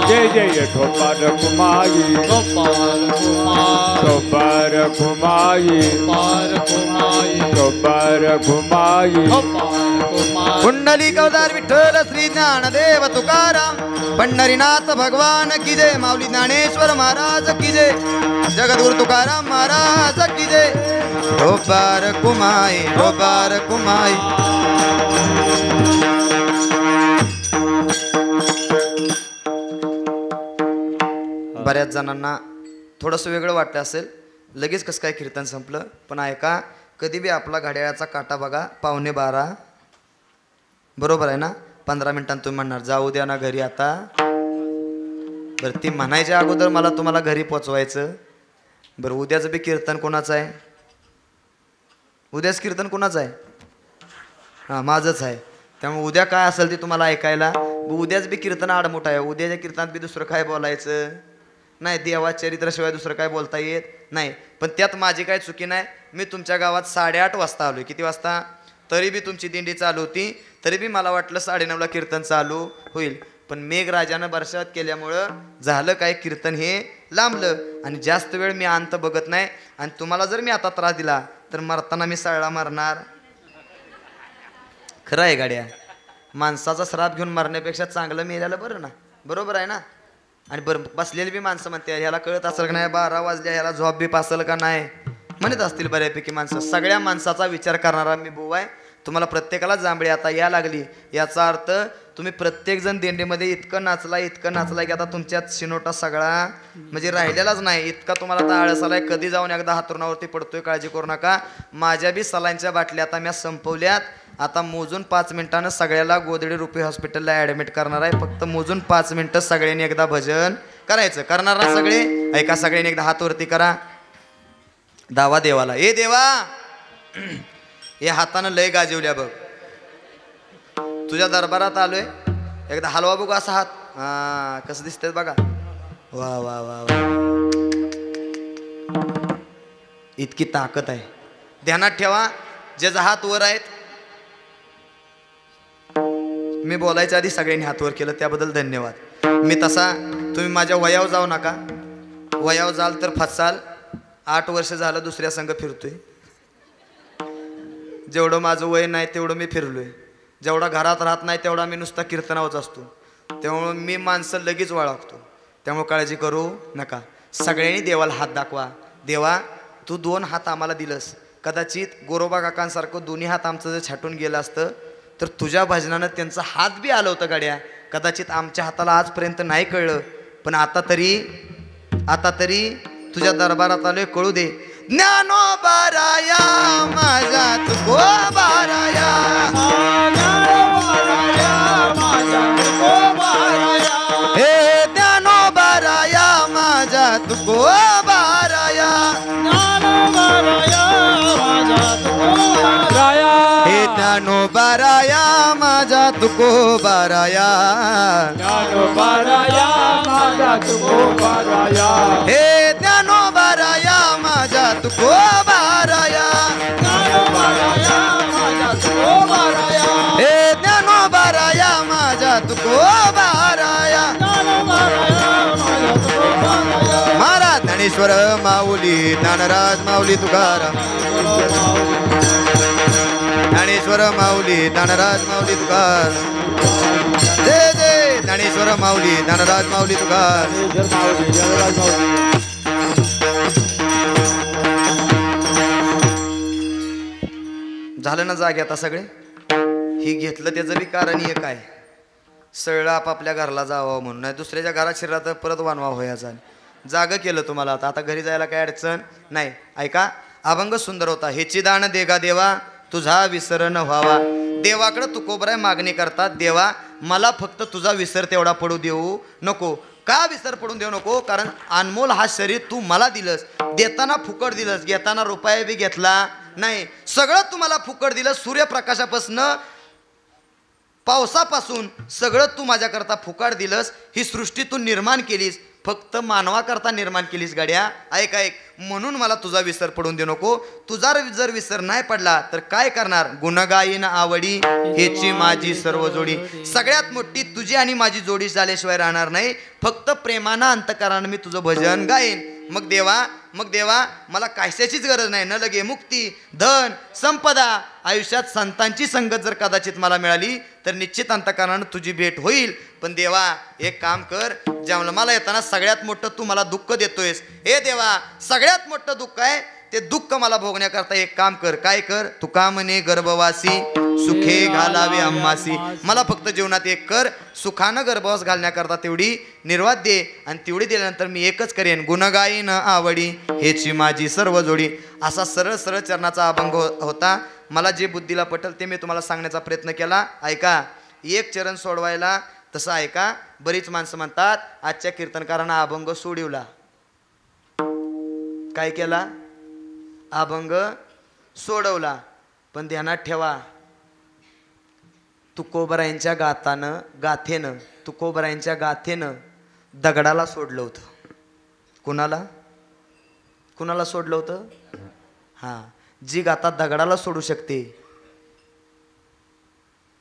जय जय ठोपा रखुमाई. कुंडली कवदार विठ्ठल श्री ज्ञानदेव तुकाराम पंढरीनाथ भगवान की जय. माऊली ज्ञानेश्वर महाराज की जय. जगद्गुरु तुकाराम महाराज की जय. ठोपार कुमाई. ठोपार कुमाई. बऱ्याच जणांना थोडंसं वेगळं वाटतं असेल, लगेच कसं काय कीर्तन संपलं. पण ऐका, कधी बी आपला घड्याळाचा काटा बघा 11:15 बरोबर आहे ना. 15 मिनिटांनी तुम्ही म्हणणार जाऊ द्या ना घरी आता. बरं, ती म्हणायच्या अगोदर मला तुम्हाला घरी पोचवायचं. बरं, उद्याचं बी कीर्तन कोणाचं आहे? उद्याच कीर्तन कोणाचं आहे? हां, माझंच आहे. त्यामुळे उद्या काय असेल ते तुम्हाला ऐकायला. उद्याच बी कीर्तन आडमुठ आहे. उद्याच्या कीर्तनात बी दुसरं काय बोलायचं नाही. देवा चरित्राशिवाय दुसरं काय बोलता येत नाही. पण त्यात माझी काय चुकी नाही. मी तुमच्या गावात 8:30 वाजता आलो. किती वाजता? तरी बी तुमची दिंडी चालू होती. तरी बी मला वाटलं 9:30ला कीर्तन चालू होईल. पण मेघराजानं बरसात केल्यामुळं झालं काय, कीर्तन हे लांबलं. आणि जास्त वेळ मी अंत बघत नाही. आणि तुम्हाला जर मी आता त्रास दिला तर मरताना मी सळा मारणार. खरं आहे गाड्या, माणसाचा श्राप घेऊन मरण्यापेक्षा चांगलं मेल्याला बरं ना. बरोबर आहे ना. आणि बरं, बसलेली बी माणसं म्हणते ह्याला कळत असेल का नाही, 12 वाजल्या ह्याला झोप बी पासल का नाही म्हणत असतील बऱ्यापैकी माणसं. सगळ्या माणसाचा विचार करणारा मी भाऊ आहे. तुम्हाला प्रत्येकाला जांभळी आता या लागली, याचा अर्थ तुम्ही प्रत्येक जण दिंडीमध्ये इतकं नाचलाय की आता तुमच्यात शिनोटा सगळा म्हणजे राहिलेलाच नाही. इतका तुम्हाला आता आळस आलाय. कधी जाऊन एकदा हातरुणावरती पडतोय, काळजी करू नका. माझ्या बी सलांच्या बाटल्या आता मी संपवल्यात. आता मोजून 5 मिनिटानं सगळ्याला गोदडी रुपये हॉस्पिटलला ॲडमिट करणार आहे. फक्त मोजून 5 मिनिटं सगळ्यांनी एकदा भजन करायचं. करणार ना सगळे? ऐका, सगळ्यांनी एकदा हात वरती करा. दावा देवाला, ए देवा हे हातानं लय गाजवल्या बघ, तुझ्या दरबारात आलोय, एकदा हलवा बघू असा हात. हा, कसं दिसतंय बघा. वा वा वा वा, इतकी ताकद आहे. ध्यानात ठेवा, ज्याचा हात वर आहेत, मी बोलायच्या आधी सगळ्यांनी हात वर केलं त्याबद्दल धन्यवाद. मी तसा, तुम्ही माझ्या वयावर जाऊ नका. वयावर जाल तर फसाल. 8 वर्ष झालं दुसऱ्या संघ फिरतोय. जेवढं माझं वय नाही तेवढं मी फिरलोय. जेवढा घरात राहत नाही तेवढा मी नुसता कीर्तनावच असतो. त्यामुळं मी माणसं लगेच वळखतो. त्यामुळे काळजी करू नका. सगळ्यांनी देवाला हात दाखवा. देवा, तू 2 हात आम्हाला दिलंस. कदाचित गोरोबा काकांसारखं दोन्ही हात आमचं जर छाटून गेलं असतं तर तुझ्या भजनानं त्यांचा हात बी आलं होतं गाड्या. कदाचित आमच्या हाताला आजपर्यंत नाही कळलं, पण आता तरी तुझ्या दरबारात आलोय, कळू दे. ज्ञानोबाराया माझा तुको बाराया, हे ज्ञानोबाराया माझा तुको बाराया, हे ज्ञानोबाराया माझा तुको बाराया, हे ज्ञानोबाराया माझा तुको बाराया, हे ज्ञानोबाराया माझा तुको बाराया. महाराज ज्ञानेश्वर माऊली, ज्ञानराज माऊली तुकाराम, ज्ञानेश्वर माऊली, ज्ञानराज माऊली तुकाराम. जय जय ज्ञानेश्वर माऊली, ज्ञानराज माऊली तुकाराम. झालं ना जागे आता सगळे? ही घेतलं त्याचं बी कारण एक आहे, सगळं आपापल्या घरला जावं म्हणून. नाही दुसऱ्याच्या घरात शिरला तर परत वानवा व्हायचा. जागं केलं तुम्हाला. आता घरी जायला काय अडचण नाही. ऐका, अभंग सुंदर होता. हेची दान देगा देवा, तुझा विसर न व्हावा. देवाकडं तुकोबराय मागणी करतात, देवा मला फक्त तुझा विसर तेवढा पडू देऊ नको. का विसर पडून देऊ नको? कारण अनमोल हा शरीर तू मला दिलंस. देताना फुकट दिलंस, घेताना रुपया बी घेतला नाही. सगळं तुम्हाला फुकट दिलं. सूर्यप्रकाशापासून पावसापासून सगळं तू माझ्याकरता फुकट दिलंस. ही सृष्टी तू निर्माण केलीस, फक्त मानवाकरता निर्माण केलीस गाड्या. ऐक ऐक, म्हणून मला तुझा विसर पडून देऊ नको. तुझा जर विसर नाही पडला तर काय करणार? गुणगायीन आवडी हेची माझी सर्व जोडी. सगळ्यात मोठी तुझी आणि माझी जोडी झाल्याशिवाय राहणार नाही. फक्त प्रेमानं अंतकरणानं मी तुझं भजन गाईन. मग देवा मला कशाचीच गरज नाही. न लगे मुक्ती, धन, संपदा. आयुष्यात संतांची संगत जर कदाचित मला मिळाली तर निश्चित अंतकरणानं तुझी भेट होईल. पण देवा एक काम कर, ज्यामुळे मला येताना सगळ्यात मोठं तू मला दुःख देतोयस. हे देवा सगळ्यात मोठं दुःख आहे, ते दुःख मला भोगण्याकरता एक काम कर. काय कर? तुका म्हणे गर्भवासी सुखे घालावे आम्हासी. मला फक्त जीवनात एक कर, सुखानं गर्भवास घालण्याकरता तेवढी निर्वात दे. आणि तेवढी दिल्यानंतर मी एकच करेन, गुणगायीन आवडी हेची माझी सर्व जोडी. असा सरळ सरळ चरणाचा अभंग होता. मला जे बुद्धीला पटल ते मी तुम्हाला सांगण्याचा प्रयत्न केला. ऐका, एक चरण सोडवायला तसं ऐका. बरीच माणसं म्हणतात आजच्या कीर्तनकारांना अभंग सोडवला. काय केला? अभंग सोडवला. पण ध्यानात ठेवा, तुकोबरायांच्या गाथेनं दगडाला सोडलं होतं. कुणाला सोडलं होतं? हां, जी गाथा दगडाला सोडू शकते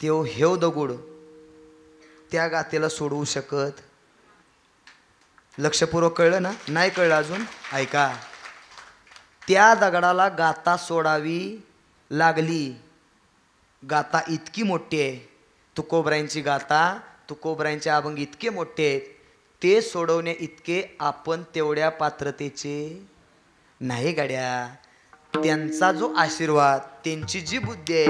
त्यो हेव दगड त्या गाथेला सोडवू शकत. लक्षपूर्वक कळलं ना? नाही कळलं अजून? ऐका, त्या दगडाला गाथा सोडावी लागली. गाथा इतकी मोठी आहे, तुकोबरायांची गाथा, तुकोबरायांचे अभंग इतके मोठे आहेत, ते सोडवण्या इतके आपण तेवढ्या पात्रतेचे नाही गाड्या. त्यांचा जो आशीर्वाद, त्यांची जी बुद्धी आहे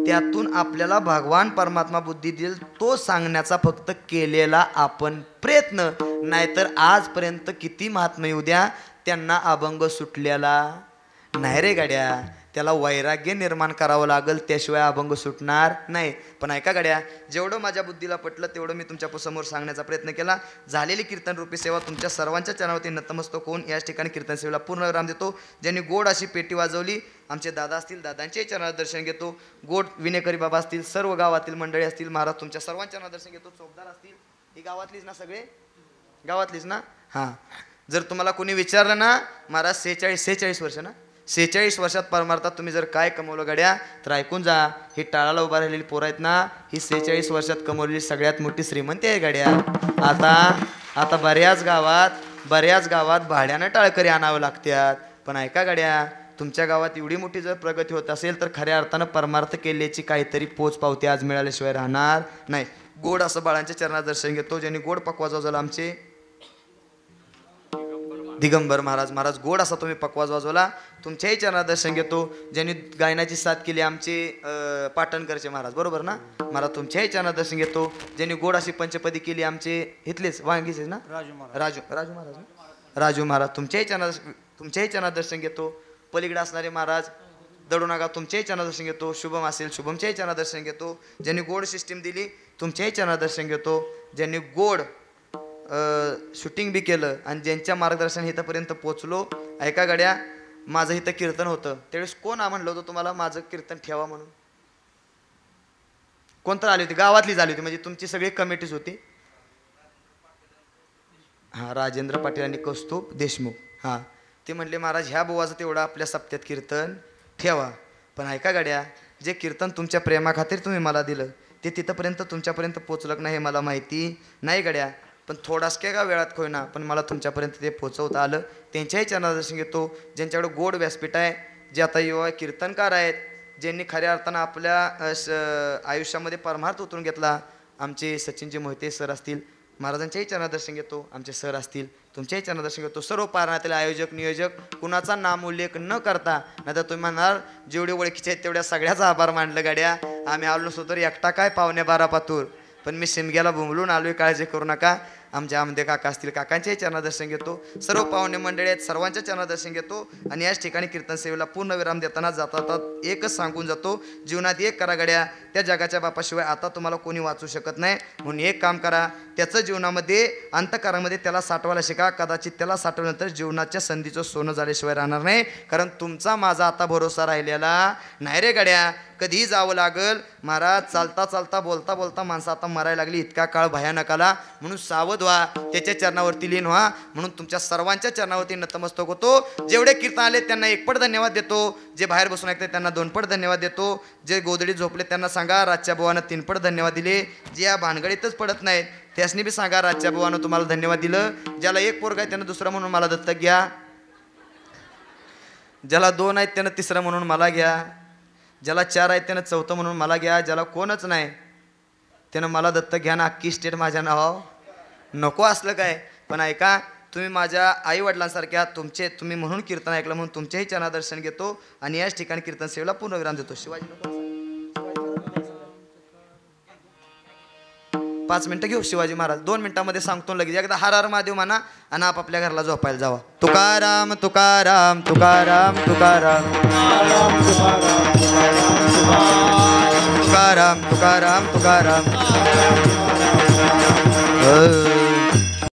त्यातून आपल्याला भगवान परमात्मा बुद्धी देईल तो सांगण्याचा फक्त केलेला आपण प्रयत्न. नाहीतर आजपर्यंत किती महात्मा येऊ द्या त्यांना अभंग सुटलेला नाही रे गाड्या. त्याला वैराग्य निर्माण करावं लागेल त्याशिवाय अभंग सुटणार नाही. पण ऐका गाड्या, जेवढं माझ्या बुद्धीला पटलं तेवढं मी तुमच्या समोर सांगण्याचा प्रयत्न केला. झालेली कीर्तन रूपी सेवा तुमच्या सर्वांच्या चरणावरती नतमस्तक होऊन याच ठिकाणी कीर्तन सेवेला पूर्ण विराम देतो. ज्यांनी गोड अशी पेटी वाजवली आमचे दादा असतील दादांचे चरणात दर्शन घेतो. गोड विनेकरी बाबा असतील, सर्व गावातील मंडळी असतील, महाराज तुमच्या सर्वांच्या चरणात दर्शन घेतो. चौकदार असतील, ही गावातलीच ना सगळे, गावातलीच ना. हां, जर तुम्हाला कोणी विचारलं ना महाराज 46 वर्ष ना, 46 वर्षात परमार्थात तुम्ही जर काय कमवलं गड्या तर ऐकून जा. ही टाळाला उभा राहिलेली पोरं आहेत ना, ही 46 वर्षात कमवलेली सगळ्यात मोठी श्रीमंती आहे गड्या. आता बऱ्याच गावात भाड्यानं टाळकरी आणावं लागतात. पण ऐका गड्या, तुमच्या गावात एवढी मोठी जर प्रगती होत असेल तर खऱ्या अर्थानं परमार्थ केल्याची काहीतरी पोच पावती आज मिळाल्याशिवाय राहणार नाही. गोड असं बाळांच्या चरणात दर्शन घेतो. ज्यांनी गोड पकवाज वाजवला आमचे दिगंबर महाराज गोड असा तुम्ही पकवाज वाजवला तुमच्याही चरणात दर्शन घेतो. ज्यांनी गायनाची साथ केली आमचे पाटणकरचे महाराज, बरोबर ना महाराज, तुमच्याही चरणात दर्शन घेतो. ज्यांनी गोड अशी पंचपदी केली आमचे इथलेच वांगीचे ना राजू महाराज तुमच्याही चरणात दर्शन घेतो. पलीकडे असणारे महाराज दडूनागा तुमच्याही चरणात दर्शन घेतो. शुभम असेल शुभमच्याही चरणात दर्शन घेतो. ज्यांनी गोड सिस्टीम दिली तुमच्याही चरणात दर्शन घेतो. ज्यांनी गोड शूटिंग बी केलं आणि ज्यांच्या मार्गदर्शन इथंपर्यंत पोचलो. ऐका गड्या, माझं इथं कीर्तन होतं त्यावेळेस कोण म्हणलं होतं तुम्हाला माझं कीर्तन ठेवा म्हणून? कोणतं आली होती? गावातलीच आली होती, म्हणजे तुमची सगळी कमिटीच होती. हां, राजेंद्र पाटील आणि कौस्तुभ देशमुख. हां, ते म्हणले महाराज ह्या बुवाचं तेवढं आपल्या सप्त्यात कीर्तन ठेवा. पण ऐका गाड्या, जे कीर्तन तुमच्या प्रेमाखातीर तुम्ही मला दिलं ते तिथंपर्यंत तुमच्यापर्यंत पोचलं नाही हे मला माहिती नाही गड्या. पण थोडाच काय का वेळात होईना पण मला तुमच्यापर्यंत ते पोचवता आलं. त्यांच्याही चरणात दर्शन घेतो. ज्यांच्याकडे गोड व्यासपीठ आहे, जे आता युवा कीर्तनकार आहेत, ज्यांनी खऱ्या अर्थानं आपल्या आयुष्यामध्ये परमार्थ उतरून घेतला, आमचे सचिनजी मोहिते सर असतील, महाराजांच्याही चरणात दर्शन घेतो. आमचे सर असतील तुमच्याही चरणात दर्शन घेतो. सर्व पारणातील आयोजक नियोजक कुणाचा नाम उल्लेख न करता, नाही तर तुम्ही म्हणाल जेवढे ओळखीचे आहेत तेवढ्या सगळ्याचा आभार मानलं गाड्या. आम्ही आलो नसतो तर एकटा काय 12 पातूर, पण मी शिमग्याला बुंबलून आलोय, काळजी करू नका. आमचे आमदे काका असतील काकांच्याही चरणात दर्शन घेतो. सर्व पाहुणे मंडळी आहेत सर्वांच्या चरणात दर्शन घेतो. आणि याच ठिकाणी कीर्तन सेवेला पूर्ण विराम देताना जाता एकच सांगून जातो, जीवनात एक करा गड्या, त्या जगाच्या बापाशिवाय आता तुम्हाला कोणी वाचू शकत नाही. म्हणून एक काम करा, त्याचं जीवनामध्ये अंतकारामध्ये त्याला साठवायला शिका. कदाचित त्याला साठवल्यानंतर जीवनाच्या संधीचं सोनं झाल्याशिवाय राहणार नाही. कारण तुमचा माझा आता भरोसा राहिलेला नाही रे गड्या. कधीही जावं लागल. महाराज चालता चालता बोलता बोलता माणसं आता मरायला लागली, इतका काळ भयानक आला. म्हणून सावध व्हा, त्याच्या चरणावरती लीन व्हा. म्हणून तुमच्या सर्वांच्या चरणावरती नतमस्तक होतो. जेवढे कीर्तन आले त्यांना 1 पट धन्यवाद देतो. जे बाहेर बसून ऐकते त्यांना 2 पट धन्यवाद देतो. जे गोदडी झोपले त्यांना सांगा राजच्या बुवानं 3 पट धन्यवाद दिले. जे या भानगडीतच पडत नाहीत त्यासनी बी सांगा राजच्या बुवानं तुम्हाला धन्यवाद दिलं. ज्याला 1 पोरगा आहे त्यानं दुसरा म्हणून मला दत्तक घ्या. ज्याला 2 आहेत त्यानं तिसरं म्हणून मला घ्या. ज्याला 4 आहेत त्यानं 4थं म्हणून मला घ्या. ज्याला कोणच नाही त्यानं मला दत्तक घ्या ना. अख्खी स्टेट माझ्या नाव नको असलं काय. पण ऐका, तुम्ही माझ्या आई वडिलांसारख्या तुम्ही म्हणून कीर्तन ऐकलं म्हणून तुमच्याही चरणात दर्शन घेतो. आणि याच ठिकाणी कीर्तन सेवेला पूर्ण विराम देतो. शिवाजी 5 मिनिटं घेऊ. शिवाजी महाराज 2 मिनिटांमध्ये सांगतो लगेच. एकदा हर हर महादेव म्हणा आणि आपापल्या घरला झोपायला जावा. तुकाराम तुकाराम तुकाराम तुकाराम तुकाराम तुकाराम तुकाराम.